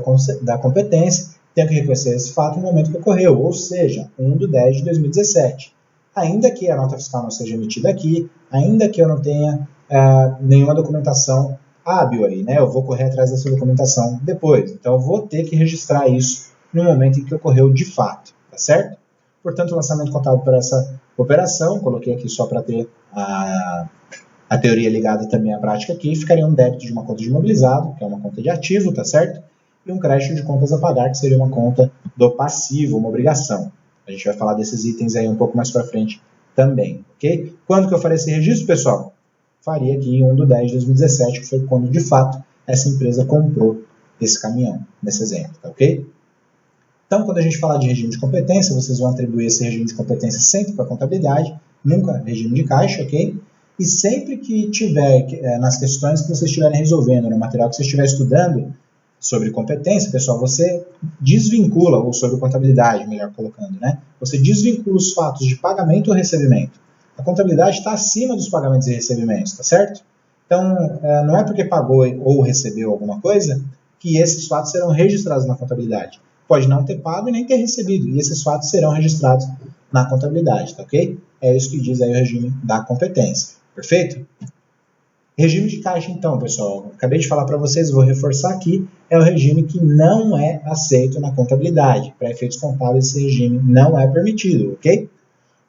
da competência, tem que reconhecer esse fato no momento que ocorreu, ou seja, 1 de 10 de 2017. Ainda que a nota fiscal não seja emitida aqui, ainda que eu não tenha nenhuma documentação hábil aí, né? Eu vou correr atrás dessa documentação depois. Então, eu vou ter que registrar isso no momento em que ocorreu de fato, tá certo? Portanto, o lançamento contábil para essa operação, coloquei aqui só para ter a teoria ligada também à prática aqui, ficaria um débito de uma conta de imobilizado, que é uma conta de ativo, tá certo? E um crédito de contas a pagar, que seria uma conta do passivo, uma obrigação. A gente vai falar desses itens aí um pouco mais para frente também, ok? Quando que eu farei esse registro, pessoal? Faria aqui em 1 de 10 de 2017, que foi quando, de fato, essa empresa comprou esse caminhão, nesse exemplo, tá ok? Então, quando a gente falar de regime de competência, vocês vão atribuir esse regime de competência sempre para a contabilidade, nunca regime de caixa, ok? E sempre que tiver, nas questões que vocês estiverem resolvendo, no material que você estiver estudando sobre competência, pessoal, você desvincula, ou sobre contabilidade, melhor colocando, né? Você desvincula os fatos de pagamento ou recebimento. A contabilidade está acima dos pagamentos e recebimentos, tá certo? Então, não é porque pagou ou recebeu alguma coisa que esses fatos serão registrados na contabilidade. Pode não ter pago e nem ter recebido, e esses fatos serão registrados na contabilidade, tá ok? É isso que diz aí o regime da competência, perfeito? Regime de caixa, então, pessoal, acabei de falar para vocês, vou reforçar aqui, é o regime que não é aceito na contabilidade. Para efeitos contábeis, esse regime não é permitido, ok?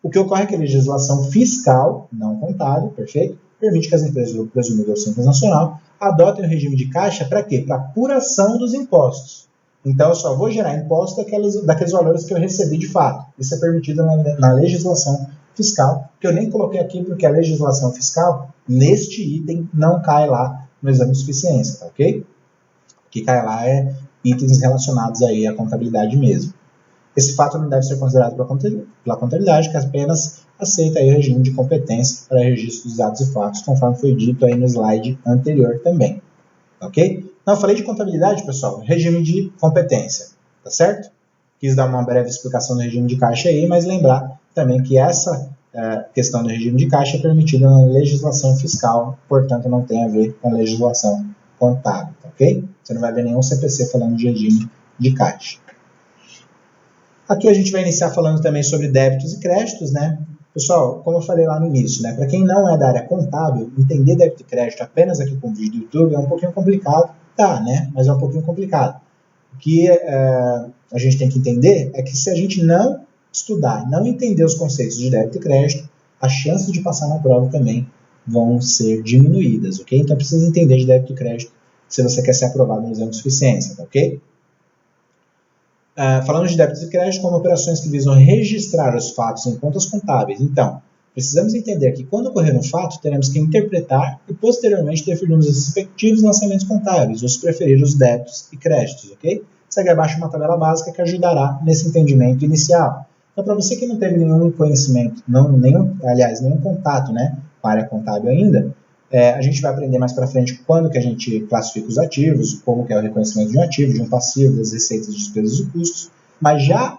O que ocorre é que a legislação fiscal, não contábil, perfeito, permite que as empresas do presumido ou simples nacional adotem o regime de caixa para quê? Para apuração dos impostos. Então, eu só vou gerar imposto daqueles valores que eu recebi de fato. Isso é permitido na legislação fiscal, que eu nem coloquei aqui porque a legislação fiscal, neste item, não cai lá no exame de suficiência, tá ok? O que cai lá é itens relacionados aí à contabilidade mesmo. Esse fato não deve ser considerado pela contabilidade, que apenas aceita aí o regime de competência para registro dos dados e fatos, conforme foi dito aí no slide anterior também. Ok? Então, eu falei de contabilidade, pessoal, regime de competência, tá certo? Quis dar uma breve explicação do regime de caixa aí, mas lembrar também que essa questão do regime de caixa é permitida na legislação fiscal, portanto, não tem a ver com a legislação contábil, ok? Você não vai ver nenhum CPC falando de regime de caixa. Aqui a gente vai iniciar falando também sobre débitos e créditos, né? Pessoal, como eu falei lá no início, né? Para quem não é da área contábil, entender débito e crédito apenas aqui com o vídeo do YouTube é um pouquinho complicado. Tá, né? Mas é um pouquinho complicado. O que a gente tem que entender é que se a gente não estudar, não entender os conceitos de débito e crédito, as chances de passar na prova também vão ser diminuídas, ok? Então precisa entender de débito e crédito se você quer ser aprovado no exame de suficiência, tá ok? Falando de débitos e créditos como operações que visam registrar os fatos em contas contábeis. Então, precisamos entender que quando ocorrer um fato, teremos que interpretar e posteriormente definir os respectivos lançamentos contábeis, ou se preferir os débitos e créditos, ok? Segue abaixo uma tabela básica que ajudará nesse entendimento inicial. Então, para você que não teve nenhum conhecimento, nenhum contato, né, com a área contábil ainda, a gente vai aprender mais para frente quando que a gente classifica os ativos, como que é o reconhecimento de um ativo, de um passivo, das receitas, despesas e custos, mas já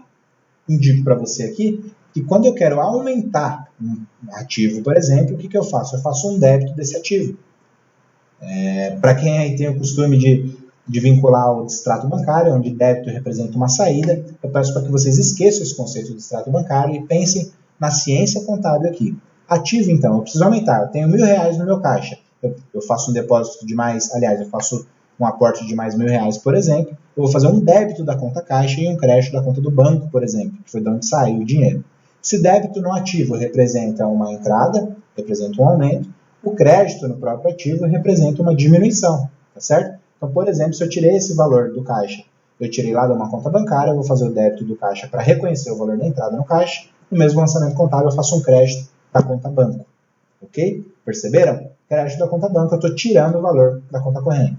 indico para você aqui que quando eu quero aumentar um ativo, por exemplo, o que eu faço? Eu faço um débito desse ativo. Para quem aí tem o costume de vincular o extrato bancário, onde débito representa uma saída, eu peço para que vocês esqueçam esse conceito de extrato bancário e pensem na ciência contábil aqui. Ativo, então, eu preciso aumentar. Eu tenho R$1.000 no meu caixa. Eu faço um depósito de mais, aliás, eu faço um aporte de mais R$1.000, por exemplo. Eu vou fazer um débito da conta caixa e um crédito da conta do banco, por exemplo, que foi de onde saiu o dinheiro. Se débito no ativo representa uma entrada, representa um aumento, o crédito no próprio ativo representa uma diminuição, tá certo? Então, por exemplo, se eu tirei esse valor do caixa, eu tirei lá de uma conta bancária, eu vou fazer o débito do caixa para reconhecer o valor da entrada no caixa, no mesmo lançamento contábil eu faço um crédito da conta banco, ok? Perceberam? Crédito da conta banco, eu estou tirando o valor da conta corrente,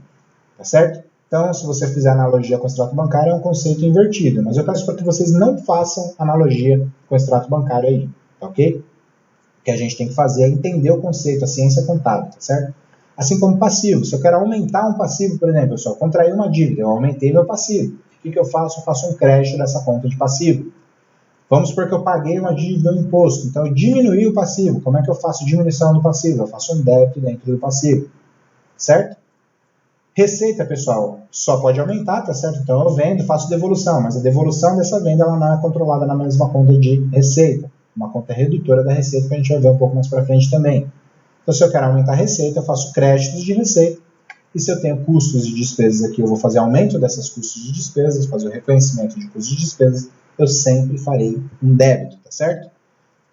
tá certo? Então, se você fizer analogia com o extrato bancário, é um conceito invertido, mas eu peço para que vocês não façam analogia com o extrato bancário aí, tá ok? O que a gente tem que fazer é entender o conceito, a ciência contábil, tá certo? Assim como passivo, se eu quero aumentar um passivo, por exemplo, eu só contraí uma dívida, eu aumentei meu passivo. O que eu faço? Eu faço um crédito dessa conta de passivo. Vamos supor que eu paguei uma dívida, um imposto, então eu diminuí o passivo. Como é que eu faço diminuição do passivo? Eu faço um débito dentro do passivo, certo? Receita, pessoal, só pode aumentar, tá certo? Então eu vendo, faço devolução, mas a devolução dessa venda ela não é controlada na mesma conta de receita. Uma conta redutora da receita que a gente vai ver um pouco mais para frente também. Então, se eu quero aumentar a receita, eu faço créditos de receita. E se eu tenho custos e despesas aqui, eu vou fazer aumento dessas custos de despesas, fazer o reconhecimento de custos de despesas, eu sempre farei um débito, tá certo?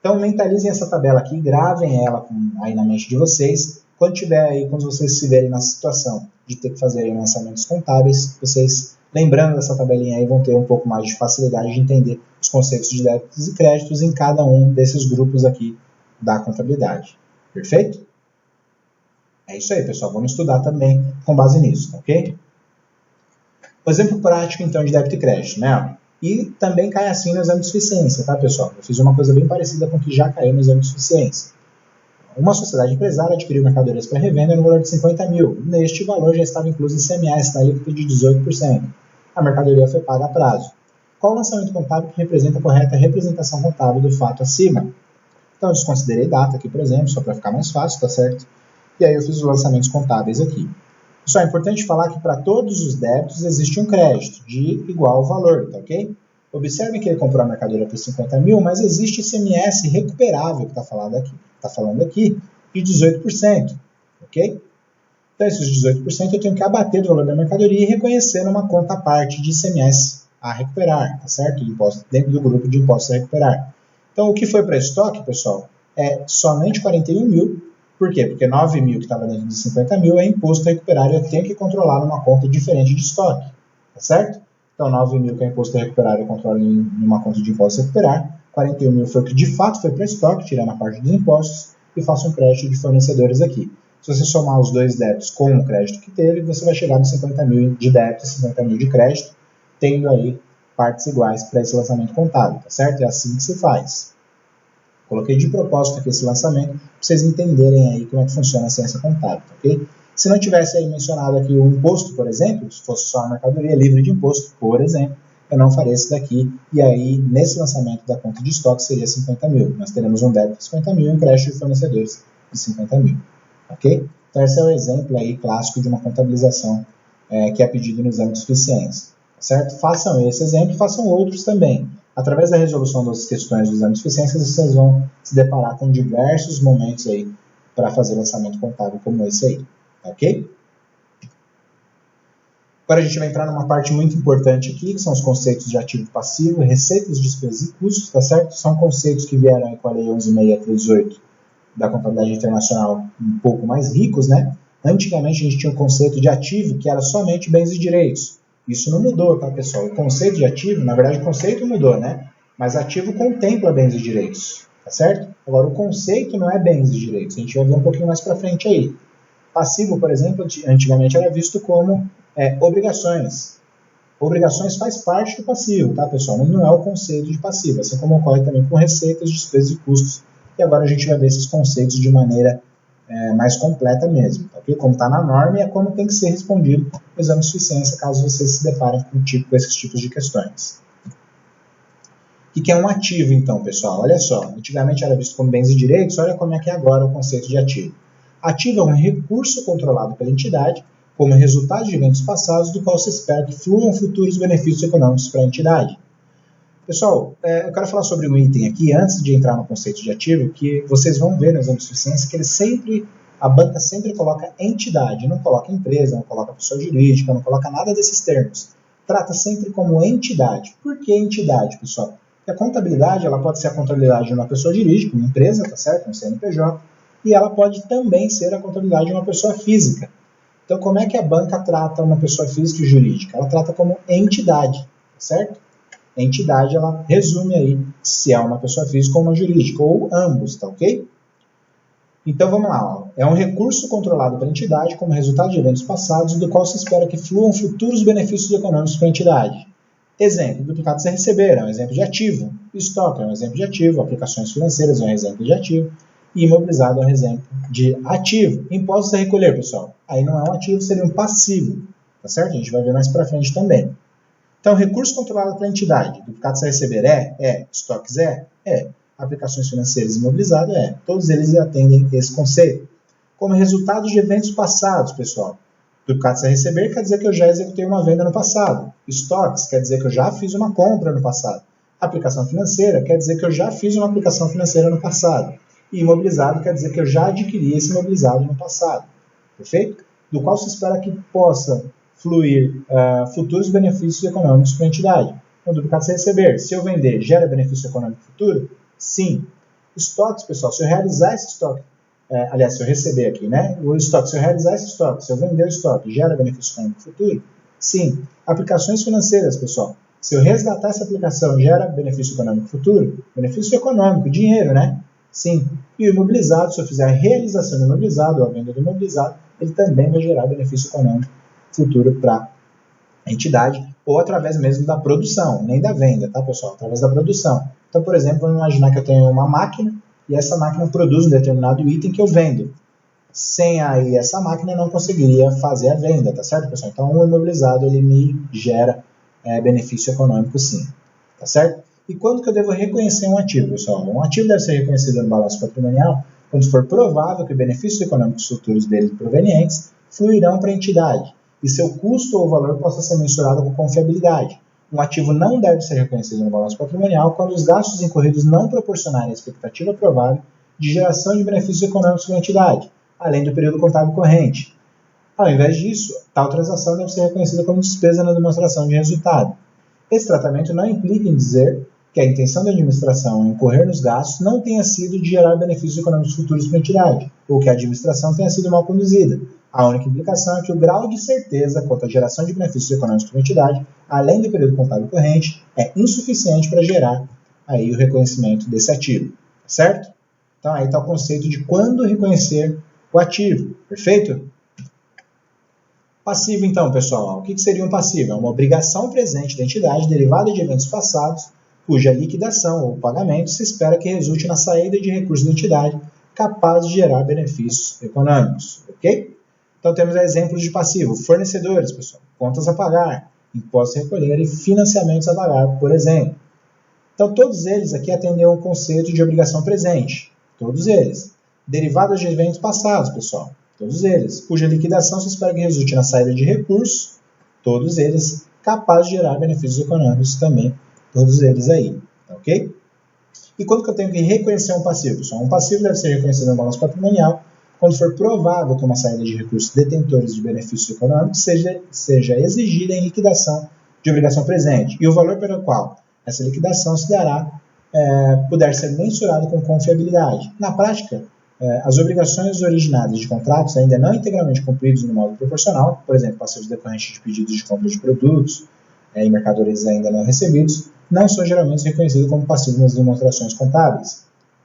Então, mentalizem essa tabela aqui, gravem ela aí na mente de vocês. Quando vocês se verem na situação de ter que fazer lançamentos contábeis, vocês, lembrando dessa tabelinha aí, vão ter um pouco mais de facilidade de entender os conceitos de débitos e créditos em cada um desses grupos aqui da contabilidade. Perfeito? É isso aí, pessoal. Vamos estudar também com base nisso, ok? O exemplo prático, então, de débito e crédito, né? E também cai assim no exame de suficiência, tá, pessoal? Eu fiz uma coisa bem parecida com o que já caiu no exame de suficiência. Uma sociedade empresária adquiriu mercadorias para revenda no valor de 50 mil. Neste valor já estava incluso ICMS na alíquota de 18%. A mercadoria foi paga a prazo. Qual o lançamento contábil que representa a correta representação contábil do fato acima? Então, eu desconsiderei data aqui, por exemplo, só para ficar mais fácil, tá certo? E aí eu fiz os lançamentos contábeis aqui. Só é importante falar que para todos os débitos existe um crédito de igual valor, tá ok? Observe que ele comprou a mercadoria por 50 mil, mas existe ICMS recuperável que está falando aqui de 18%, ok? Então, esses 18% eu tenho que abater do valor da mercadoria e reconhecer numa conta à parte de ICMS a recuperar, tá certo? Dentro do grupo de impostos a recuperar. Então, o que foi para estoque, pessoal, é somente 41 mil. Por quê? Porque 9 mil que estava dentro de 50 mil é imposto a recuperar e eu tenho que controlar numa conta diferente de estoque, tá certo? Então, 9 mil que é imposto a recuperar eu controlo em uma conta de imposto a recuperar. 41 mil foi o que de fato foi para estoque, tirando a parte dos impostos, e faço um crédito de fornecedores aqui. Se você somar os dois débitos com o crédito que teve, você vai chegar nos 50 mil de débito e 50 mil de crédito, tendo aí partes iguais para esse lançamento contábil, tá certo? É assim que se faz. Coloquei de propósito aqui esse lançamento para vocês entenderem aí como é que funciona a ciência contábil, ok? Se não tivesse aí mencionado aqui o imposto, por exemplo, se fosse só a mercadoria livre de imposto, por exemplo, eu não faria esse daqui, e aí nesse lançamento da conta de estoque seria 50 mil. Nós teremos um débito de 50 mil e um crédito de fornecedores de 50 mil, ok? Então esse é o exemplo aí clássico de uma contabilização que é pedido no exame de suficiência, certo? Façam esse exemplo e façam outros também. Através da resolução das questões do exame de suficiência, vocês vão se deparar com diversos momentos aí para fazer lançamento contábil como esse aí, ok? Agora a gente vai entrar numa parte muito importante aqui, que são os conceitos de ativo passivo, receitas, despesas e custos, tá certo? São conceitos que vieram aí com a Lei 11.638 da Contabilidade Internacional um pouco mais ricos, né? Antigamente a gente tinha um conceito de ativo que era somente bens e direitos. Isso não mudou, tá, pessoal? O conceito de ativo, na verdade, o conceito mudou, né? Mas ativo contempla bens e direitos, tá certo? Agora, o conceito não é bens e direitos. A gente vai ver um pouquinho mais para frente aí. Passivo, por exemplo, antigamente era visto como obrigações. Obrigações faz parte do passivo, tá, pessoal? Mas não é o conceito de passivo, assim como ocorre também com receitas, despesas e custos. E agora a gente vai ver esses conceitos de maneira mais completa mesmo, tá, okay? Como está na norma e é como tem que ser respondido no exame de suficiência, caso vocês se deparem com esses tipos de questões. O que é um ativo, então, pessoal? Olha só, antigamente era visto como bens e direitos, olha como é que é agora o conceito de ativo. Ativo é um recurso controlado pela entidade como resultado de eventos passados, do qual se espera que fluam futuros benefícios econômicos para a entidade. Pessoal, eu quero falar sobre um item aqui, antes de entrar no conceito de ativo, que vocês vão ver no exame de suficiência que a banca sempre coloca entidade, não coloca empresa, não coloca pessoa jurídica, não coloca nada desses termos. Trata sempre como entidade. Por que entidade, pessoal? Porque a contabilidade, ela pode ser a contabilidade de uma pessoa jurídica, uma empresa, tá certo? Um CNPJ, e ela pode também ser a contabilidade de uma pessoa física. Então, como é que a banca trata uma pessoa física e jurídica? Ela trata como entidade, certo? Entidade, ela resume aí se é uma pessoa física ou uma jurídica, ou ambos, tá ok? Então, vamos lá. Ó. É um recurso controlado pela entidade como resultado de eventos passados, do qual se espera que fluam futuros benefícios econômicos para a entidade. Exemplo, duplicados a receber é um exemplo de ativo, estoque é um exemplo de ativo, aplicações financeiras é um exemplo de ativo, e imobilizado é um exemplo de ativo. Impostos a recolher, pessoal. Aí não é um ativo, seria um passivo. Tá certo? A gente vai ver mais para frente também. Então, recurso controlado pela entidade. Duplicados a receber estoques aplicações financeiras imobilizado Todos eles atendem esse conceito. Como resultado de eventos passados, pessoal. Duplicados a receber quer dizer que eu já executei uma venda no passado. Estoques quer dizer que eu já fiz uma compra no passado. Aplicação financeira quer dizer que eu já fiz uma aplicação financeira no passado. E imobilizado quer dizer que eu já adquiri esse imobilizado no passado. Perfeito? Do qual se espera que possa fluir futuros benefícios econômicos para a entidade. Então, duplicados a receber. Se eu vender, gera benefício econômico futuro? Sim. Estoques, pessoal, se eu realizar esse estoque, se eu receber aqui, né? O estoque, se eu realizar esse estoque, se eu vender o estoque, gera benefício econômico futuro? Sim. Aplicações financeiras, pessoal. Se eu resgatar essa aplicação, gera benefício econômico futuro? Benefício econômico, dinheiro, né? Sim. E o imobilizado, se eu fizer a realização do imobilizado ou a venda do imobilizado, ele também vai gerar benefício econômico futuro para a entidade, ou através mesmo da produção, nem da venda, tá, pessoal? Através da produção. Então, por exemplo, vamos imaginar que eu tenho uma máquina e essa máquina produz um determinado item que eu vendo. Sem aí essa máquina eu não conseguiria fazer a venda, tá certo, pessoal? Então, o imobilizado, ele me gera benefício econômico, sim, tá certo? E quando que eu devo reconhecer um ativo, pessoal? Um ativo deve ser reconhecido no balanço patrimonial quando for provável que benefícios econômicos futuros dele provenientes fluirão para a entidade e seu custo ou valor possa ser mensurado com confiabilidade. Um ativo não deve ser reconhecido no balanço patrimonial quando os gastos incorridos não proporcionarem a expectativa provável de geração de benefícios econômicos para a entidade, além do período contábil corrente. Ao invés disso, tal transação deve ser reconhecida como despesa na demonstração de resultado. Esse tratamento não implica em dizer que a intenção da administração em incorrer nos gastos não tenha sido de gerar benefícios econômicos futuros para a entidade, ou que a administração tenha sido mal conduzida. A única implicação é que o grau de certeza quanto à geração de benefícios econômicos para a entidade, além do período contábil corrente, é insuficiente para gerar aí o reconhecimento desse ativo, certo? Então aí está o conceito de quando reconhecer o ativo, perfeito? Passivo então, pessoal, o que seria um passivo? É uma obrigação presente da entidade derivada de eventos passados, cuja liquidação ou pagamento se espera que resulte na saída de recursos da entidade capaz de gerar benefícios econômicos, ok? Então temos exemplos de passivo, fornecedores, pessoal, contas a pagar, impostos a recolher e financiamentos a pagar, por exemplo. Então todos eles aqui atendem ao conceito de obrigação presente, todos eles. Derivados de eventos passados, pessoal, todos eles, cuja liquidação se espera que resulte na saída de recursos, todos eles capazes de gerar benefícios econômicos também, todos eles aí, ok? E quando que eu tenho que reconhecer um passivo, pessoal? Um passivo deve ser reconhecido no balanço patrimonial quando for provável que uma saída de recursos detentores de benefícios econômicos seja exigida em liquidação de obrigação presente, e o valor pelo qual essa liquidação se dará puder ser mensurado com confiabilidade. Na prática, As obrigações originadas de contratos ainda não integralmente cumpridos no modo proporcional, por exemplo, passivos decorrentes de pedidos de compra de produtos e mercadorias ainda não recebidos, não são geralmente reconhecidos como passivos nas demonstrações contábeis.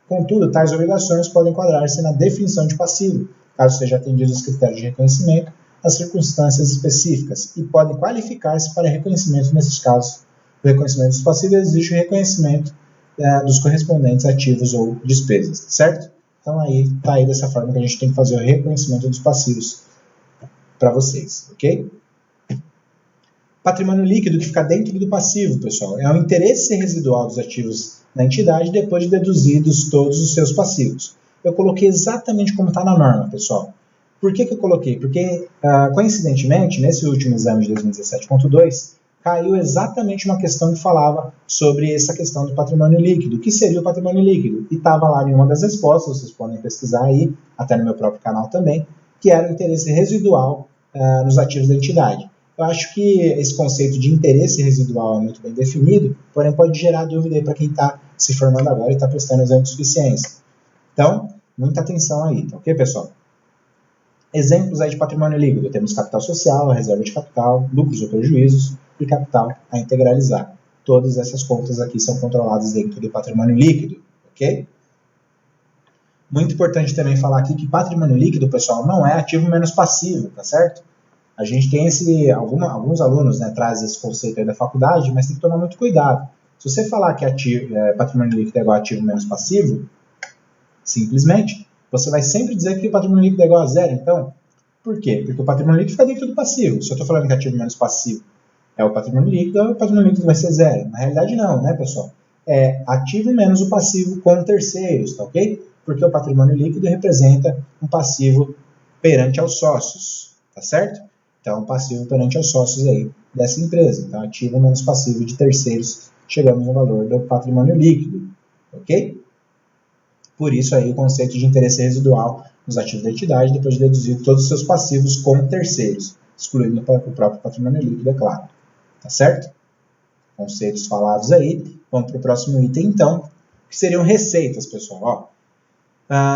Contudo, tais obrigações podem enquadrar-se na definição de passivo, caso sejam atendidos os critérios de reconhecimento, as circunstâncias específicas, e podem qualificar-se para reconhecimento nesses casos. O reconhecimento dos passivos exige o reconhecimento dos correspondentes ativos ou despesas, certo? Então aí está aí dessa forma que a gente tem que fazer o reconhecimento dos passivos para vocês, ok? Patrimônio líquido que fica dentro do passivo, pessoal, é o interesse residual dos ativos da entidade depois de deduzidos todos os seus passivos. Eu coloquei exatamente como está na norma, pessoal. Por que eu coloquei? Porque, coincidentemente, nesse último exame de 2017.2, caiu exatamente uma questão que falava sobre essa questão do patrimônio líquido. O que seria o patrimônio líquido? E estava lá em uma das respostas, vocês podem pesquisar aí, até no meu próprio canal também, que era o interesse residual nos ativos da entidade. Eu acho que esse conceito de interesse residual é muito bem definido, porém pode gerar dúvida aí para quem está se formando agora e está prestando exame de suficiência. Então, muita atenção aí, tá ok, pessoal? Exemplos aí de patrimônio líquido. Temos capital social, reserva de capital, lucros ou prejuízos e capital a integralizar. Todas essas contas aqui são controladas dentro do patrimônio líquido, ok? Muito importante também falar aqui que patrimônio líquido, pessoal, não é ativo menos passivo, tá certo? A gente tem alguns alunos, né, trazem esse conceito aí da faculdade, mas tem que tomar muito cuidado. Se você falar que patrimônio líquido é igual a ativo menos passivo, simplesmente, você vai sempre dizer que o patrimônio líquido é igual a zero. Então, por quê? Porque o patrimônio líquido fica dentro do passivo. Se eu estou falando que ativo menos passivo é o patrimônio líquido vai ser zero. Na realidade não, né, pessoal? É ativo menos o passivo com terceiros, tá ok? Porque o patrimônio líquido representa um passivo perante aos sócios, tá certo? Então, passivo perante aos sócios aí dessa empresa. Então, ativo menos passivo de terceiros, chegamos no valor do patrimônio líquido, ok? Por isso aí o conceito de interesse residual nos ativos da entidade, depois de deduzir todos os seus passivos com terceiros, excluindo o próprio patrimônio líquido, é claro. Tá certo? Conceitos falados aí. Vamos para o próximo item, então, que seriam receitas, pessoal.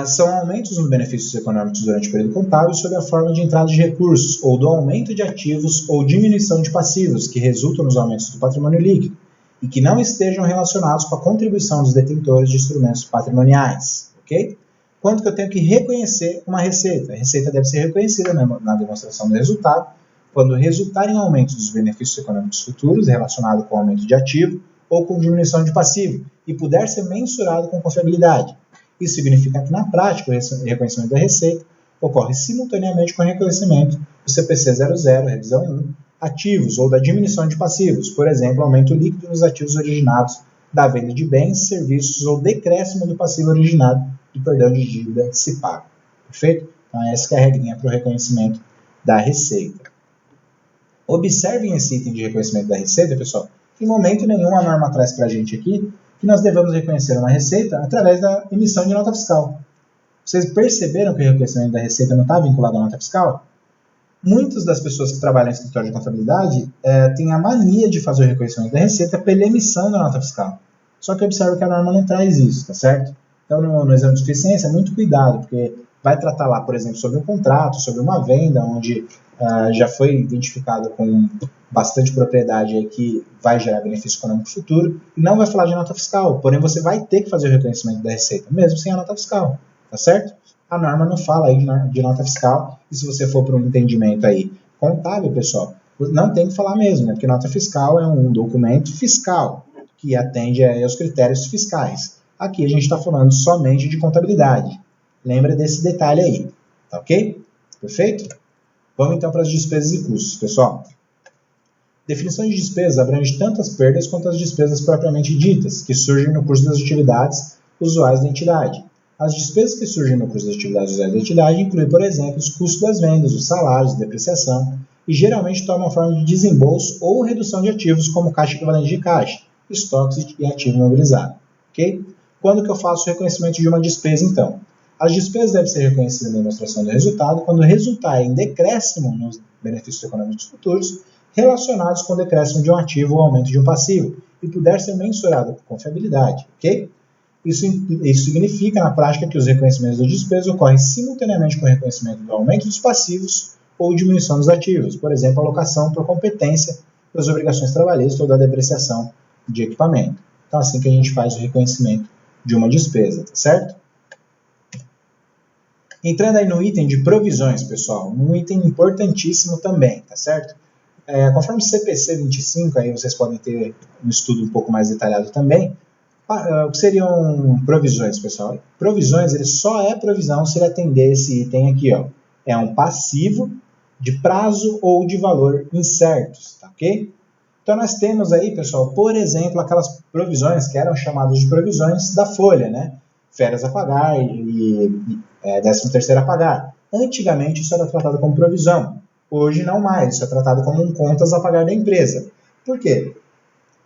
São aumentos nos benefícios econômicos durante o período contábil sob a forma de entrada de recursos, ou do aumento de ativos ou diminuição de passivos, que resultam nos aumentos do patrimônio líquido, e que não estejam relacionados com a contribuição dos detentores de instrumentos patrimoniais. Ok? Quanto que eu tenho que reconhecer uma receita? A receita deve ser reconhecida na demonstração do resultado, quando resultar em aumento dos benefícios econômicos futuros relacionado com aumento de ativo ou com diminuição de passivo, e puder ser mensurado com confiabilidade. Isso significa que, na prática, o reconhecimento da receita ocorre simultaneamente com o reconhecimento do CPC 00, revisão 1, ativos ou da diminuição de passivos, por exemplo, aumento líquido nos ativos originados da venda de bens, serviços ou decréscimo do passivo originado do perdão de dívida se pago. Perfeito? Então, essa é a regrinha para o reconhecimento da receita. Observem esse item de reconhecimento da receita, pessoal. Em momento nenhum a norma traz para a gente aqui que nós devemos reconhecer uma receita através da emissão de nota fiscal. Vocês perceberam que o reconhecimento da receita não está vinculado à nota fiscal? Muitas das pessoas que trabalham em escritório de contabilidade têm a mania de fazer o reconhecimento da receita pela emissão da nota fiscal. Só que observe que a norma não traz isso, tá certo? Então, no exame de suficiência, muito cuidado, porque vai tratar lá, por exemplo, sobre um contrato, sobre uma venda, onde já foi identificado com bastante propriedade aí que vai gerar benefício econômico futuro, e não vai falar de nota fiscal, porém você vai ter que fazer o reconhecimento da receita, mesmo sem a nota fiscal, tá certo? A norma não fala aí de nota fiscal, e se você for para um entendimento aí contábil, pessoal, não tem que falar mesmo, né? Porque nota fiscal é um documento fiscal, que atende aos critérios fiscais. Aqui a gente está falando somente de contabilidade. Lembra desse detalhe aí, tá ok? Perfeito? Vamos então para as despesas e custos, pessoal. Definição de despesas abrange tanto as perdas quanto as despesas propriamente ditas, que surgem no curso das atividades usuais da entidade. As despesas que surgem no curso das atividades usuais da entidade incluem, por exemplo, os custos das vendas, os salários, depreciação, e geralmente tomam a forma de desembolso ou redução de ativos, como caixa equivalente de caixa, estoques e ativo imobilizado. Okay? Quando que eu faço o reconhecimento de uma despesa, então? As despesas devem ser reconhecidas na demonstração do resultado quando resultar em decréscimo nos benefícios econômicos futuros relacionados com o decréscimo de um ativo ou aumento de um passivo e puder ser mensurado por confiabilidade. Okay? Isso significa, na prática, que os reconhecimentos das despesas ocorrem simultaneamente com o reconhecimento do aumento dos passivos ou diminuição dos ativos, por exemplo, alocação por competência das obrigações trabalhistas ou da depreciação de equipamento. Então, assim que a gente faz o reconhecimento de uma despesa, tá certo? Entrando aí no item de provisões, pessoal, um item importantíssimo também, tá certo? Conforme o CPC 25, aí vocês podem ter um estudo um pouco mais detalhado também. O que seriam provisões, pessoal? Provisões, ele só é provisão se ele atender esse item aqui, ó. É um passivo de prazo ou de valor incertos, tá ok? Então nós temos aí, pessoal, por exemplo, aquelas provisões que eram chamadas de provisões da folha, né? Férias a pagar e 13º a pagar. Antigamente isso era tratado como provisão. Hoje não mais, isso é tratado como um contas a pagar da empresa. Por quê?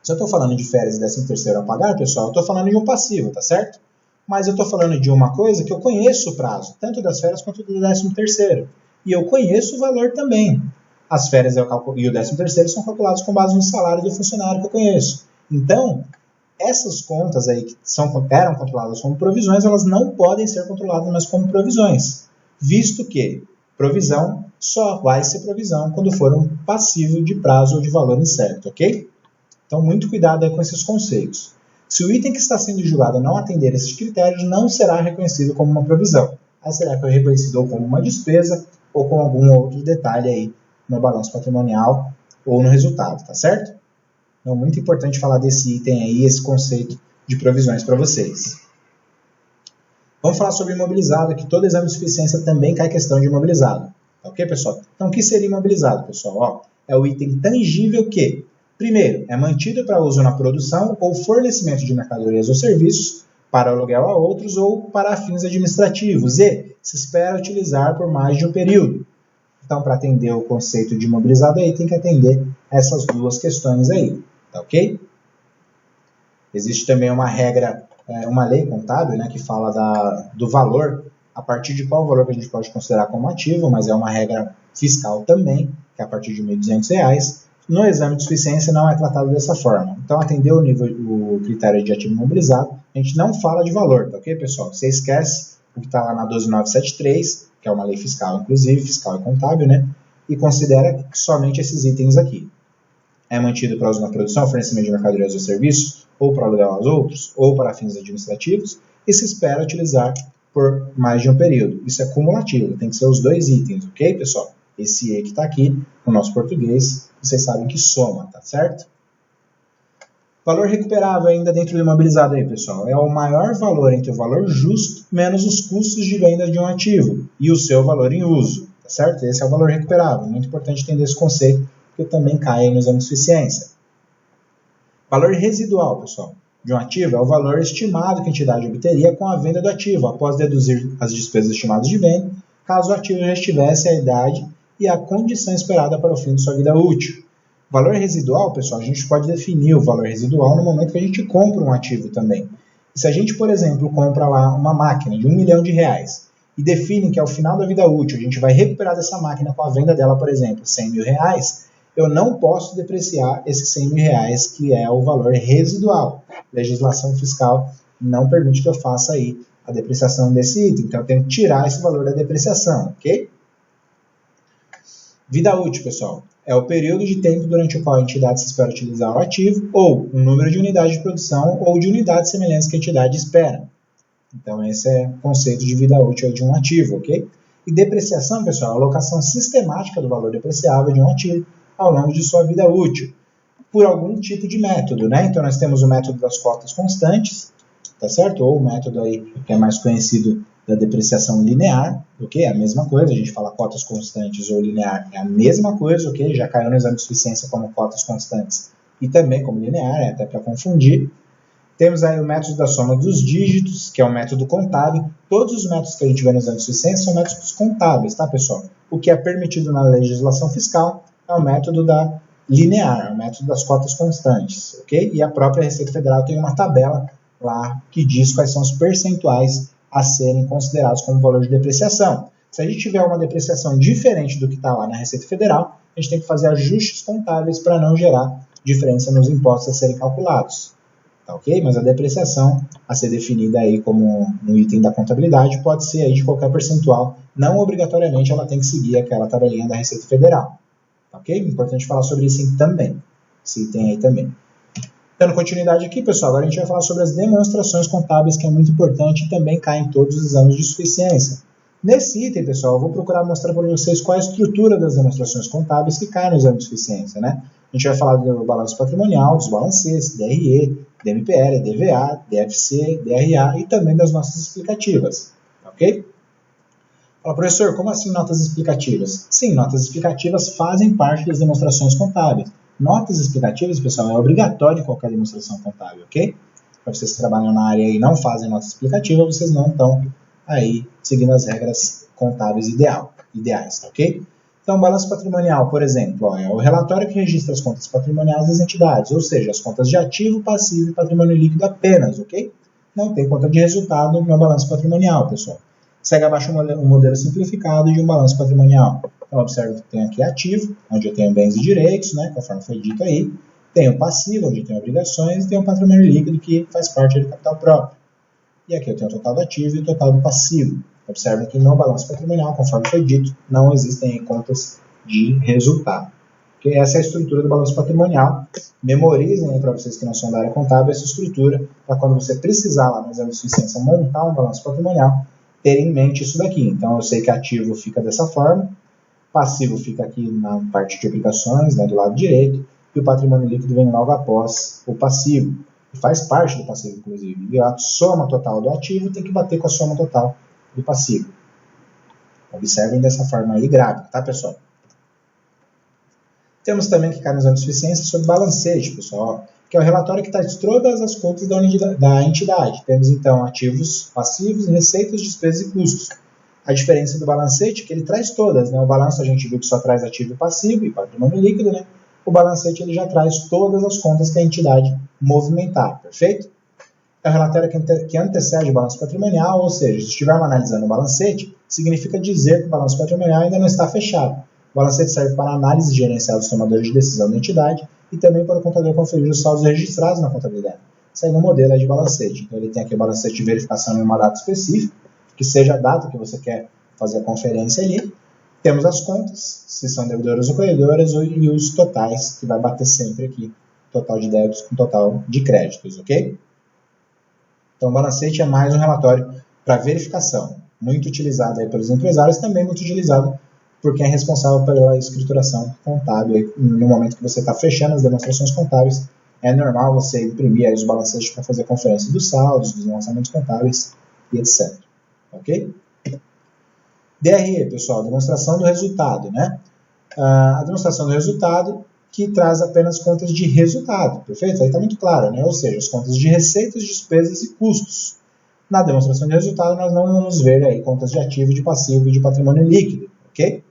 Se eu estou falando de férias e 13º a pagar, pessoal, eu estou falando de um passivo, tá certo? Mas eu estou falando de uma coisa que eu conheço o prazo, tanto das férias quanto do 13º. E eu conheço o valor também. As férias e o 13º são calculados com base no salário do funcionário que eu conheço. Então, essas contas aí que eram controladas como provisões, elas não podem ser controladas mais como provisões, visto que provisão só vai ser provisão quando for um passivo de prazo ou de valor incerto, ok? Então, muito cuidado aí com esses conceitos. Se o item que está sendo julgado não atender esses critérios, não será reconhecido como uma provisão. Aí será reconhecido ou como uma despesa ou com algum outro detalhe aí no balanço patrimonial ou no resultado, tá certo? Então, muito importante falar desse item aí, esse conceito de provisões para vocês. Vamos falar sobre imobilizado, que todo exame de suficiência também cai questão de imobilizado. Ok, pessoal? Então, o que seria imobilizado, pessoal? Ó, é o item tangível que, primeiro, é mantido para uso na produção ou fornecimento de mercadorias ou serviços, para aluguel a outros ou para fins administrativos e se espera utilizar por mais de um período. Então, para atender o conceito de imobilizado aí, tem que atender essas duas questões aí, tá ok? Existe também uma regra, uma lei contábil, né, que fala do valor, a partir de qual valor que a gente pode considerar como ativo, mas é uma regra fiscal também, que é a partir de R$ 1.200. No exame de suficiência não é tratado dessa forma. Então, atender o critério de ativo imobilizado, a gente não fala de valor, tá ok, pessoal? Você esquece o que está lá na 12973, que é uma lei fiscal, inclusive, fiscal e contábil, né? E considera somente esses itens aqui. É mantido para uso na produção, fornecimento de mercadorias ou serviços, ou para aluguel aos outros, ou para fins administrativos, e se espera utilizar por mais de um período. Isso é cumulativo, tem que ser os dois itens, ok, pessoal? Esse E que está aqui, no nosso português, vocês sabem que soma, tá certo? Valor recuperável ainda dentro do imobilizado aí, pessoal, é o maior valor entre o valor justo menos os custos de venda de um ativo e o seu valor em uso, tá certo? Esse é o valor recuperável, muito importante entender esse conceito, que também cai aí no exame de suficiência. Valor residual, pessoal, de um ativo é o valor estimado que a entidade obteria com a venda do ativo, após deduzir as despesas estimadas de venda, caso o ativo já estivesse a idade e a condição esperada para o fim de sua vida útil. Valor residual, pessoal, a gente pode definir o valor residual no momento que a gente compra um ativo também. Se a gente, por exemplo, compra lá uma máquina de R$1 milhão e define que ao final da vida útil a gente vai recuperar dessa máquina com a venda dela, por exemplo, R$100 mil, eu não posso depreciar esses R$100 mil, que é o valor residual. A legislação fiscal não permite que eu faça aí a depreciação desse item, então eu tenho que tirar esse valor da depreciação, ok? Vida útil, pessoal, é o período de tempo durante o qual a entidade se espera utilizar o ativo, ou o número de unidades de produção, ou de unidades semelhantes que a entidade espera. Então, esse é o conceito de vida útil de um ativo, ok? E depreciação, pessoal, é a alocação sistemática do valor depreciável de um ativo ao longo de sua vida útil, por algum tipo de método, né? Então, nós temos o método das cotas constantes, tá certo? Ou o método aí que é mais conhecido da depreciação linear, ok? É a mesma coisa, a gente fala cotas constantes ou linear, é a mesma coisa, ok? Já caiu no exame de suficiência como cotas constantes e também como linear, até para confundir. Temos aí o método da soma dos dígitos, que é um método contábil. Todos os métodos que a gente vê no exame de suficiência são métodos contábeis, tá, pessoal? O que é permitido na legislação fiscal é o método da linear, o método das cotas constantes, ok? E a própria Receita Federal tem uma tabela lá que diz quais são os percentuais a serem considerados como valor de depreciação. Se a gente tiver uma depreciação diferente do que está lá na Receita Federal, a gente tem que fazer ajustes contábeis para não gerar diferença nos impostos a serem calculados. tá ok? Mas a depreciação a ser definida aí como um item da contabilidade pode ser aí de qualquer percentual, não obrigatoriamente ela tem que seguir aquela tabelinha da Receita Federal, tá ok? Importante falar sobre isso também, esse item aí também. Dando continuidade aqui, pessoal, agora a gente vai falar sobre as demonstrações contábeis, que é muito importante e também cai em todos os exames de suficiência. Nesse item, pessoal, eu vou procurar mostrar para vocês qual é a estrutura das demonstrações contábeis que caem no exame de suficiência, né? A gente vai falar do balanço patrimonial, dos balancetes, DRE, DMPL, DVA, DFC, DRA e também das notas explicativas, ok? Fala, professor, como assim notas explicativas? Sim, notas explicativas fazem parte das demonstrações contábeis. Notas explicativas, pessoal, é obrigatório em qualquer demonstração contábil, ok? Para vocês que trabalham na área e não fazem nota explicativa, vocês não estão aí seguindo as regras contábeis ideais, tá ok? Então, balanço patrimonial, por exemplo, é o relatório que registra as contas patrimoniais das entidades, ou seja, as contas de ativo, passivo e patrimônio líquido apenas, ok? Não tem conta de resultado no balanço patrimonial, pessoal. Segue abaixo um modelo simplificado de um balanço patrimonial. Então, observe que tem aqui ativo, onde eu tenho bens e direitos, né, conforme foi dito aí. Tenho passivo, onde eu tenho obrigações, e tenho patrimônio líquido, que faz parte do capital próprio. E aqui eu tenho o total do ativo e o total do passivo. Observe que no balanço patrimonial, conforme foi dito, não existem contas de resultado. Okay? Essa é a estrutura do balanço patrimonial. Memorizem para vocês que não são da área contábil essa estrutura, para quando você precisar lá no exame de suficiência montar um balanço patrimonial, ter em mente isso daqui. Então eu sei que ativo fica dessa forma, passivo fica aqui na parte de obrigações, né, do lado direito, e o patrimônio líquido vem logo após o passivo. Faz parte do passivo, inclusive. E a soma total do ativo tem que bater com a soma total do passivo. Observem dessa forma aí gráfica, tá, pessoal? Temos também que cai no exame de suficiência sobre balancete, pessoal, que é o relatório que traz todas as contas da entidade. Temos, então, ativos, passivos, receitas, despesas e custos. A diferença do balancete é que ele traz todas, né? O balanço a gente viu que só traz ativo e passivo e patrimônio líquido, né? O balancete ele já traz todas as contas que a entidade movimentar, perfeito? É o relatório que antecede o balanço patrimonial, ou seja, se estivermos analisando o balancete, significa dizer que o balanço patrimonial ainda não está fechado. O balancete serve para análise gerencial dos tomadores de decisão da entidade e também para o contador conferir os saldos registrados na contabilidade. Segue um modelo de balancete. Então ele tem aqui o balancete de verificação em uma data específica, que seja a data que você quer fazer a conferência ali. Temos as contas, se são devedoras ou corredoras, e os totais, que vai bater sempre aqui, total de débitos com total de créditos, ok? Então, o balancete é mais um relatório para verificação, muito utilizado aí pelos empresários, também muito utilizado por quem é responsável pela escrituração contábil. No momento que você está fechando as demonstrações contábeis, é normal você imprimir aí os balancetes para fazer a conferência dos saldos, dos lançamentos contábeis e etc. Ok? DRE, pessoal, demonstração do resultado, né? A demonstração do resultado que traz apenas contas de resultado, perfeito? Aí está muito claro, né? Ou seja, as contas de receitas, despesas e custos. Na demonstração de resultado, nós não vamos ver aí contas de ativo, de passivo e de patrimônio líquido, ok?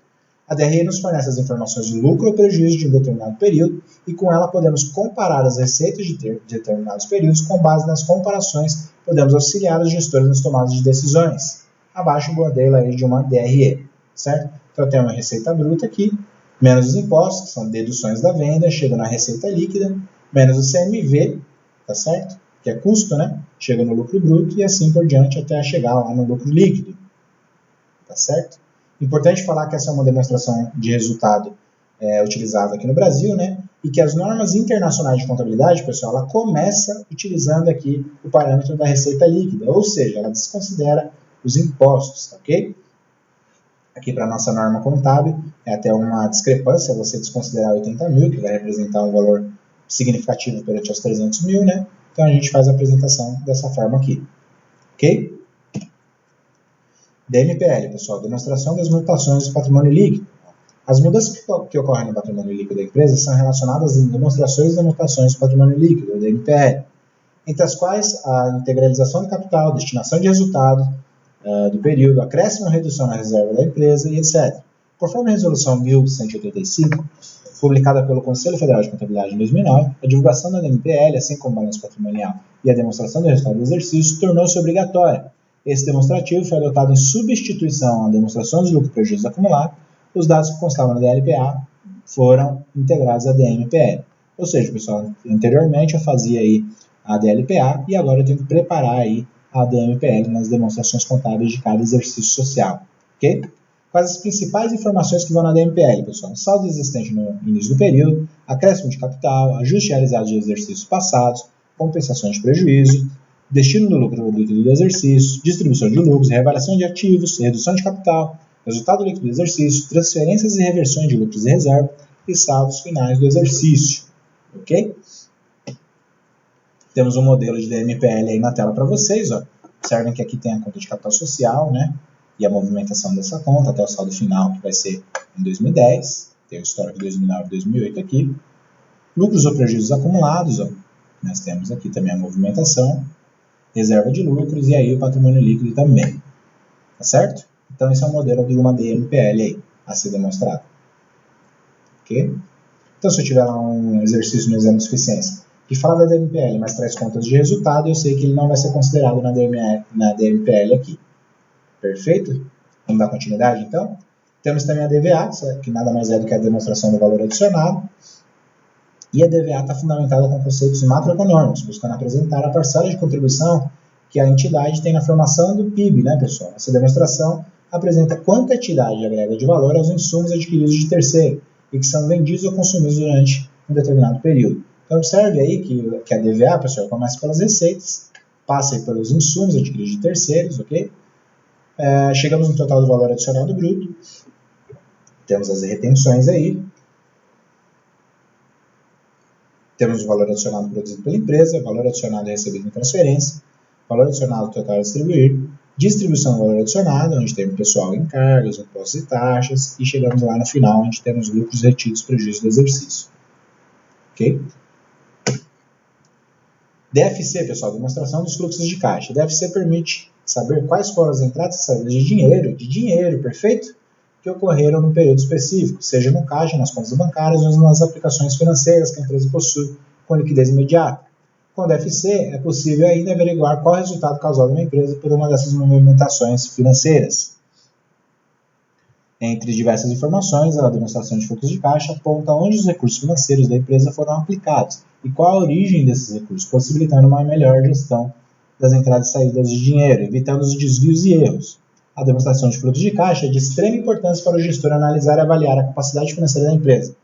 A DRE nos fornece as informações do lucro ou prejuízo de um determinado período e com ela podemos comparar as receitas de determinados períodos com base nas comparações, podemos auxiliar os gestores nas tomadas de decisões. Abaixo o modelo aí de uma DRE, certo? Então eu tenho uma receita bruta aqui, menos os impostos, que são deduções da venda, chega na receita líquida, menos o CMV, tá certo? Que é custo, né? Chega no lucro bruto e assim por diante até chegar lá no lucro líquido, tá certo? Importante falar que essa é uma demonstração de resultado utilizada aqui no Brasil, né? E que as normas internacionais de contabilidade, pessoal, ela começa utilizando aqui o parâmetro da receita líquida, ou seja, ela desconsidera os impostos, ok? Aqui para a nossa norma contábil, é até uma discrepância você desconsiderar 80 mil, que vai representar um valor significativo perante os 300 mil, né? Então a gente faz a apresentação dessa forma aqui, ok? DMPL, pessoal, demonstração das mutações do patrimônio líquido. As mudanças que ocorrem no patrimônio líquido da empresa são relacionadas às demonstrações das mutações do patrimônio líquido, o DMPL, entre as quais a integralização do capital, destinação de resultado do período, acréscimo ou redução na reserva da empresa e etc. Conforme a Resolução 1185, publicada pelo Conselho Federal de Contabilidade em 2009, a divulgação da DMPL, assim como o balanço patrimonial e a demonstração do resultado do exercício, tornou-se obrigatória. Esse demonstrativo foi adotado em substituição à demonstração de lucro e prejuízo acumulado. Os dados que constavam na DLPA foram integrados à DMPL. Ou seja, pessoal, anteriormente eu fazia aí a DLPA, e agora eu tenho que preparar aí a DMPL nas demonstrações contábeis de cada exercício social, ok? Quais as principais informações que vão na DMPL, pessoal? Saldo existente no início do período, acréscimo de capital, ajuste realizado de exercícios passados, compensações de prejuízo, destino do lucro líquido do exercício, distribuição de lucros, reavaliação de ativos, redução de capital, resultado líquido do exercício, transferências e reversões de lucros e reserva e saldos finais do exercício, ok? Temos um modelo de DMPL aí na tela para vocês, ó. Observem que aqui tem a conta de capital social, né? E a movimentação dessa conta até o saldo final, que vai ser em 2010. Tem o histórico de 2009 e 2008 aqui. Lucros ou prejuízos acumulados, ó. Nós temos aqui também a movimentação, reserva de lucros e aí o patrimônio líquido também. Tá certo? Então esse é o modelo de uma DMPL aí, a ser demonstrado. Ok? Então se eu tiver lá um exercício no exame de suficiência que fala da DMPL, mas traz contas de resultado, eu sei que ele não vai ser considerado na DMPL aqui. Perfeito? Vamos dar continuidade, então? Temos também a DVA, que nada mais é do que a demonstração do valor adicionado. E a DVA está fundamentada com conceitos macroeconômicos, buscando apresentar a parcela de contribuição que a entidade tem na formação do PIB, né, pessoal? Essa demonstração apresenta quanto a entidade agrega de valor aos insumos adquiridos de terceiro e que são vendidos ou consumidos durante um determinado período. Então, observe aí que a DVA, pessoal, começa pelas receitas, passa aí pelos insumos adquiridos de terceiros, ok? Chegamos no total do valor adicionado bruto, temos as retenções aí, temos o valor adicionado produzido pela empresa, valor adicionado recebido em transferência, valor adicionado total a distribuir, distribuição do valor adicionado, onde temos pessoal em cargos, impostos e taxas, e chegamos lá no final, onde temos lucros retidos, prejuízo do exercício. Ok? DFC, pessoal, demonstração dos fluxos de caixa. DFC permite saber quais foram as entradas e saídas de dinheiro, perfeito? Que ocorreram num período específico, seja no caixa, nas contas bancárias ou nas aplicações financeiras que a empresa possui com liquidez imediata. Com o DFC, é possível ainda averiguar qual é o resultado causado na empresa por uma dessas movimentações financeiras. Entre diversas informações, a demonstração de fluxo de caixa aponta onde os recursos financeiros da empresa foram aplicados e qual a origem desses recursos, possibilitando uma melhor gestão das entradas e saídas de dinheiro, evitando os desvios e erros. A demonstração de fluxo de caixa é de extrema importância para o gestor analisar e avaliar a capacidade financeira da empresa,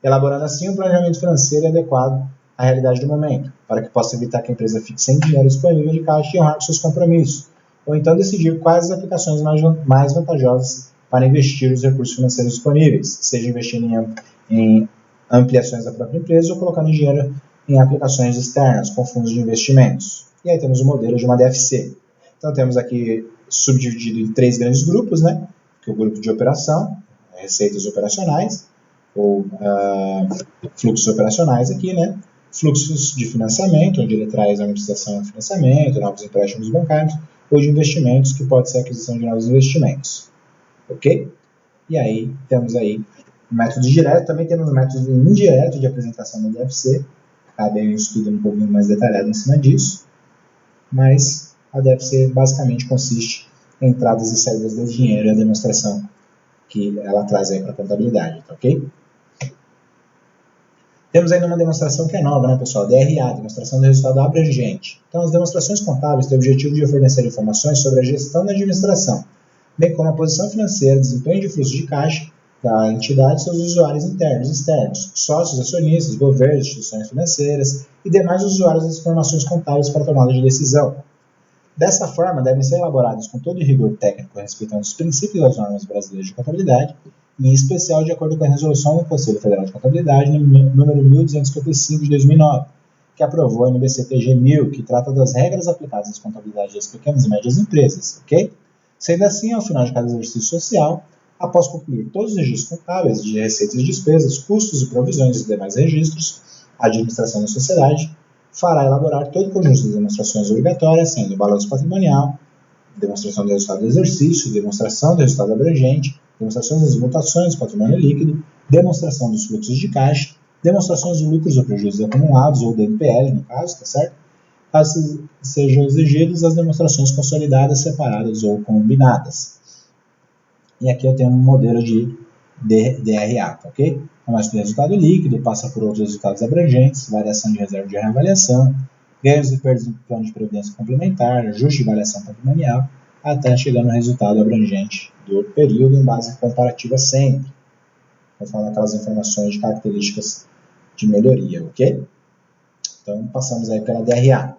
elaborando assim um planejamento financeiro adequado à realidade do momento, para que possa evitar que a empresa fique sem dinheiro disponível de caixa e honrar com seus compromissos, ou então decidir quais as aplicações mais vantajosas para investir os recursos financeiros disponíveis, seja investindo em ampliações da própria empresa ou colocando dinheiro em aplicações externas, com fundos de investimentos. E aí temos o modelo de uma DFC. Então temos aqui subdividido em 3 grandes grupos, né? Que é o grupo de operação, receitas operacionais, ou fluxos operacionais aqui, né? Fluxos de financiamento, onde ele traz a amortização de financiamento, novos empréstimos bancários, ou de investimentos, que pode ser a aquisição de novos investimentos. Ok? E aí, temos aí métodos diretos, também temos métodos indiretos de apresentação da DFC, cabe aí um estudo um pouquinho mais detalhado em cima disso, mas a DFC basicamente consiste em entradas e saídas de dinheiro e a demonstração que ela traz aí para a contabilidade, tá ok? Temos ainda uma demonstração que é nova, né, pessoal? DRA, demonstração do resultado abrangente. Então, as demonstrações contábeis têm o objetivo de fornecer informações sobre a gestão da administração, bem como a posição financeira, desempenho de fluxo de caixa da entidade e seus usuários internos e externos, sócios, acionistas, governos, instituições financeiras e demais usuários das informações contábeis para tomada de decisão. Dessa forma, devem ser elaborados com todo o rigor técnico respeitando os princípios das normas brasileiras de contabilidade, e em especial de acordo com a resolução do Conselho Federal de Contabilidade número 1255 de 2009, que aprovou a NBC-TG 1000, que trata das regras aplicadas às contabilidades das pequenas e médias empresas, ok? Sendo assim, ao final de cada exercício social, após concluir todos os registros contábeis de receitas e despesas, custos e provisões e demais registros, a administração da sociedade fará elaborar todo o conjunto de demonstrações obrigatórias, sendo balanço patrimonial, demonstração do resultado do exercício, demonstração do resultado abrangente, demonstrações das mutações do patrimônio líquido, demonstração dos fluxos de caixa, demonstrações de lucros ou prejuízos acumulados, ou DMPL no caso, tá certo? Caso sejam exigidas as demonstrações consolidadas, separadas ou combinadas. E aqui eu tenho um modelo de DRA, tá ok? Começa com o resultado líquido, passa por outros resultados abrangentes, variação de reserva de reavaliação, ganhos e perdas do plano de previdência complementar, ajuste de avaliação patrimonial, até chegando no resultado abrangente do período em base comparativa sempre. Vou falar aquelas informações de características de melhoria, ok? Então, passamos aí pela DRA.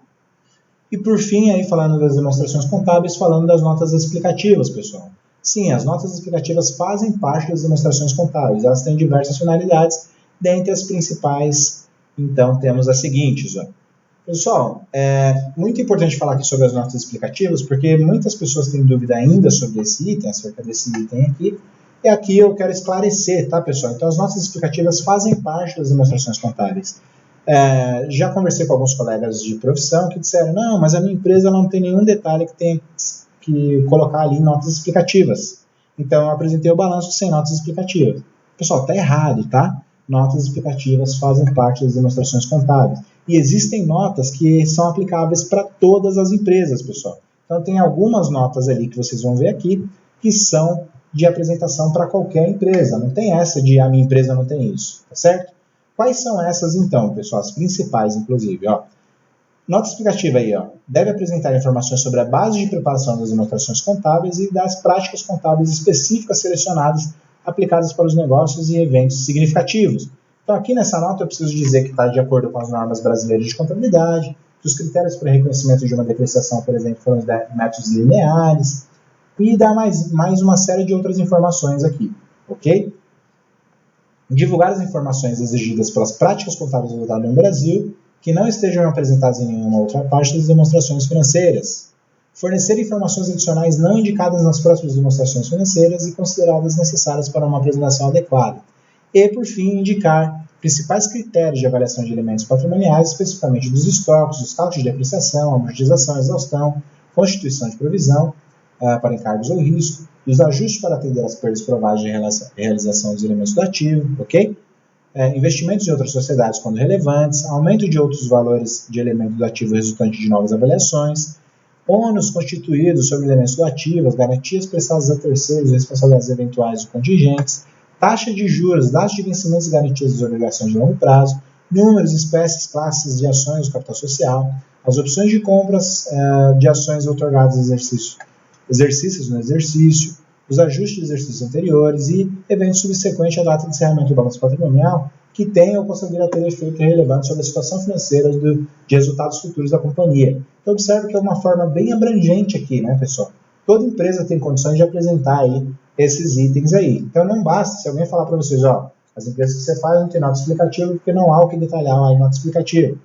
E por fim, aí falando das demonstrações contábeis, falando das notas explicativas, pessoal. Sim, as notas explicativas fazem parte das demonstrações contábeis. Elas têm diversas finalidades, dentre as principais, então, temos as seguintes, ó. Pessoal, é muito importante falar aqui sobre as notas explicativas, porque muitas pessoas têm dúvida ainda sobre esse item, acerca desse item aqui, e aqui eu quero esclarecer, tá, pessoal? Então, as notas explicativas fazem parte das demonstrações contábeis. Já conversei com alguns colegas de profissão que disseram, não, mas a minha empresa não tem nenhum detalhe que tem que colocar ali em notas explicativas. Então, eu apresentei o balanço sem notas explicativas. Pessoal, tá errado, tá? Notas explicativas fazem parte das demonstrações contábeis. E existem notas que são aplicáveis para todas as empresas, pessoal. Então, tem algumas notas ali que vocês vão ver aqui que são de apresentação para qualquer empresa. Não tem essa de a minha empresa não tem isso, tá certo? Quais são essas, então, pessoal? As principais, inclusive, ó. Nota explicativa aí, ó. Deve apresentar informações sobre a base de preparação das demonstrações contábeis e das práticas contábeis específicas selecionadas aplicadas para os negócios e eventos significativos. Então, aqui nessa nota eu preciso dizer que está de acordo com as normas brasileiras de contabilidade, que os critérios para reconhecimento de uma depreciação, por exemplo, foram os métodos lineares, e dá mais uma série de outras informações aqui, ok? Divulgar as informações exigidas pelas práticas contábeis adotadas no Brasil, que não estejam apresentadas em nenhuma outra parte das demonstrações financeiras. Fornecer informações adicionais não indicadas nas próximas demonstrações financeiras e consideradas necessárias para uma apresentação adequada. E, por fim, indicar principais critérios de avaliação de elementos patrimoniais, especificamente dos estoques, os cálculos de depreciação, amortização, exaustão, constituição de provisão para encargos ou risco, e os ajustes para atender às perdas prováveis de realização dos elementos do ativo, ok? Investimentos em outras sociedades quando relevantes, aumento de outros valores de elemento do ativo resultante de novas avaliações, ônus constituídos sobre elementos do ativo, as garantias prestadas a terceiros, responsabilidades eventuais e contingentes, taxa de juros, dados de vencimentos e garantias das obrigações de longo prazo, números, espécies, classes de ações do capital social, as opções de compras de ações otorgadas exercícios no exercício, os ajustes de exercícios anteriores e eventos subsequentes à data de encerramento do balanço patrimonial que tenham ou possam vir a ter efeito relevante sobre a situação financeira de resultados futuros da companhia. Então, observe que é uma forma bem abrangente aqui, né, pessoal? Toda empresa tem condições de apresentar aí esses itens aí. Então, não basta se alguém falar para vocês, ó, as empresas que você faz não tem nota explicativa porque não há o que detalhar lá em nota explicativa.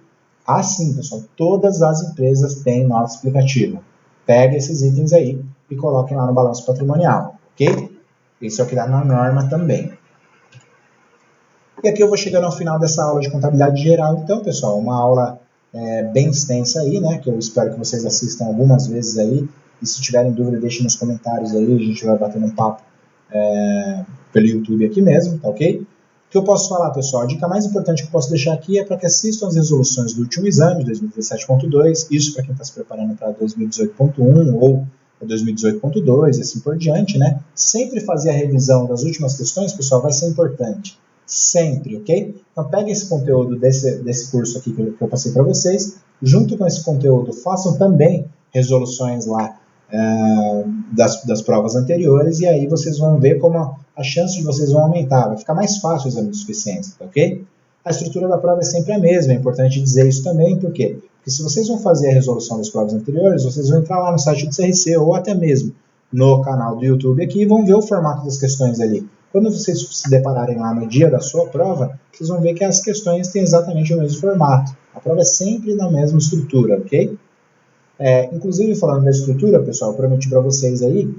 Ah, sim, pessoal, todas as empresas têm nota explicativa. Pegue esses itens aí e coloquem lá no balanço patrimonial, ok? Isso é o que dá na norma também. E aqui eu vou chegando ao final dessa aula de contabilidade geral, então, pessoal, uma aula bem extensa aí, né, que eu espero que vocês assistam algumas vezes aí, e se tiverem dúvida, deixem nos comentários aí, a gente vai batendo um papo pelo YouTube aqui mesmo, tá ok? O que eu posso falar, pessoal? A dica mais importante que eu posso deixar aqui é para que assistam as resoluções do último exame, 2017.2, isso para quem está se preparando para 2018.1 ou 2018.2 e assim por diante, né? Sempre fazer a revisão das últimas questões, pessoal, vai ser importante. Sempre, ok? Então, peguem esse conteúdo desse curso aqui que eu passei para vocês, junto com esse conteúdo, façam também resoluções lá das provas anteriores, e aí vocês vão ver como a chance de vocês vão aumentar, vai ficar mais fácil o exame de suficiência, ok? A estrutura da prova é sempre a mesma, é importante dizer isso também, por quê? Porque se vocês vão fazer a resolução das provas anteriores, vocês vão entrar lá no site do CRC, ou até mesmo no canal do YouTube aqui, e vão ver o formato das questões ali. Quando vocês se depararem lá no dia da sua prova, vocês vão ver que as questões têm exatamente o mesmo formato. A prova é sempre na mesma estrutura, ok? Inclusive, falando da estrutura, pessoal, eu prometi para vocês aí,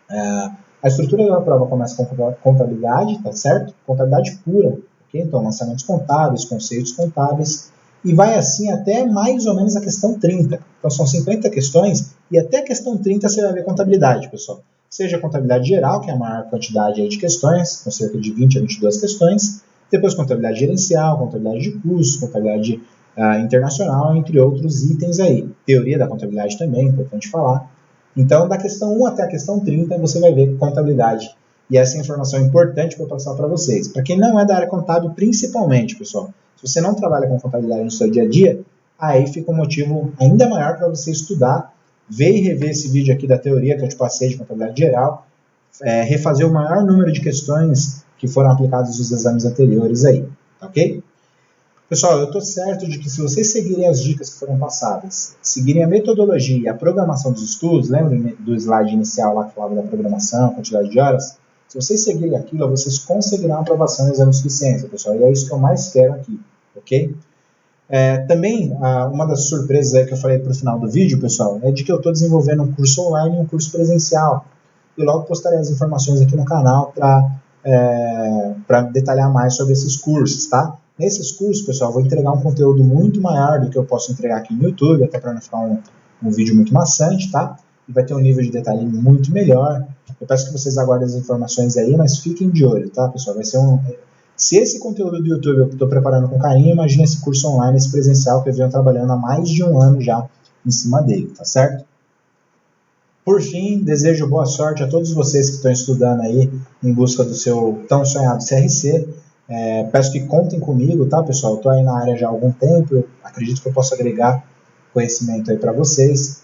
a estrutura da prova começa com contabilidade, tá certo? Contabilidade pura, ok? Então, lançamentos contábeis, conceitos contábeis, e vai assim até mais ou menos a questão 30. Então, são 50 questões, e até a questão 30 você vai ver contabilidade, pessoal. Seja a contabilidade geral, que é a maior quantidade aí de questões, com cerca de 20 a 22 questões, depois contabilidade gerencial, contabilidade de custos, contabilidade internacional, entre outros itens aí. Teoria da contabilidade também, importante falar. Então, da questão 1 até a questão 30, você vai ver contabilidade. E essa é a informação importante para eu passar para vocês. Para quem não é da área contábil, principalmente, pessoal, se você não trabalha com contabilidade no seu dia a dia, aí fica um motivo ainda maior para você estudar, ver e rever esse vídeo aqui da teoria que eu te passei de contabilidade geral, refazer o maior número de questões que foram aplicadas nos exames anteriores aí, ok? Pessoal, eu estou certo de que se vocês seguirem as dicas que foram passadas, seguirem a metodologia e a programação dos estudos, lembra do slide inicial lá que falava da programação, quantidade de horas? Se vocês seguirem aquilo, vocês conseguirão aprovação no exame de suficiência, pessoal, e é isso que eu mais quero aqui, ok? Também, uma das surpresas aí que eu falei para o final do vídeo, pessoal, é de que eu estou desenvolvendo um curso online e um curso presencial. E logo postarei as informações aqui no canal para detalhar mais sobre esses cursos, tá? Nesses cursos, pessoal, eu vou entregar um conteúdo muito maior do que eu posso entregar aqui no YouTube, até para não ficar um vídeo muito maçante, tá? E vai ter um nível de detalhe muito melhor. Eu peço que vocês aguardem as informações aí, mas fiquem de olho, tá, pessoal? Vai ser Se esse conteúdo do YouTube eu estou preparando com carinho, imagine esse curso online, esse presencial que eu venho trabalhando há mais de um ano já em cima dele, tá certo? Por fim, desejo boa sorte a todos vocês que estão estudando aí em busca do seu tão sonhado CRC. Peço que contem comigo, tá, pessoal? Eu estou aí na área já há algum tempo, eu acredito que eu posso agregar conhecimento aí para vocês.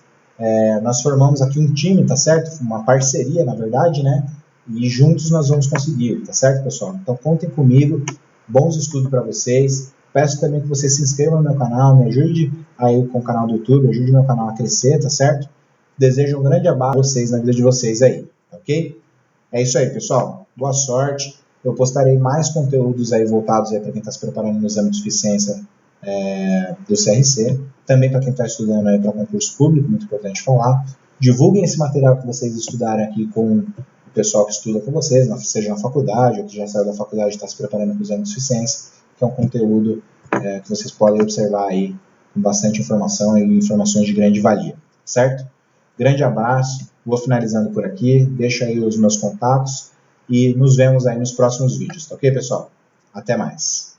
Nós formamos aqui um time, tá certo? Uma parceria, na verdade, né? E juntos nós vamos conseguir, tá certo, pessoal? Então contem comigo, bons estudos para vocês. Peço também que vocês se inscrevam no meu canal, me ajude aí com o canal do YouTube, ajude o meu canal a crescer, tá certo? Desejo um grande abraço a vocês na vida de vocês aí, ok? É isso aí, pessoal. Boa sorte. Eu postarei mais conteúdos aí voltados aí para quem está se preparando no exame de suficiência do CRC. Também para quem está estudando aí para concurso público, muito importante falar. Divulguem esse material que vocês estudarem aqui com o pessoal que estuda com vocês, seja na faculdade ou que já saiu da faculdade e está se preparando para o exame de suficiência, que é um conteúdo que vocês podem observar aí com bastante informação e informações de grande valia, certo? Grande abraço, vou finalizando por aqui, deixo aí os meus contatos e nos vemos aí nos próximos vídeos, tá ok, pessoal? Até mais!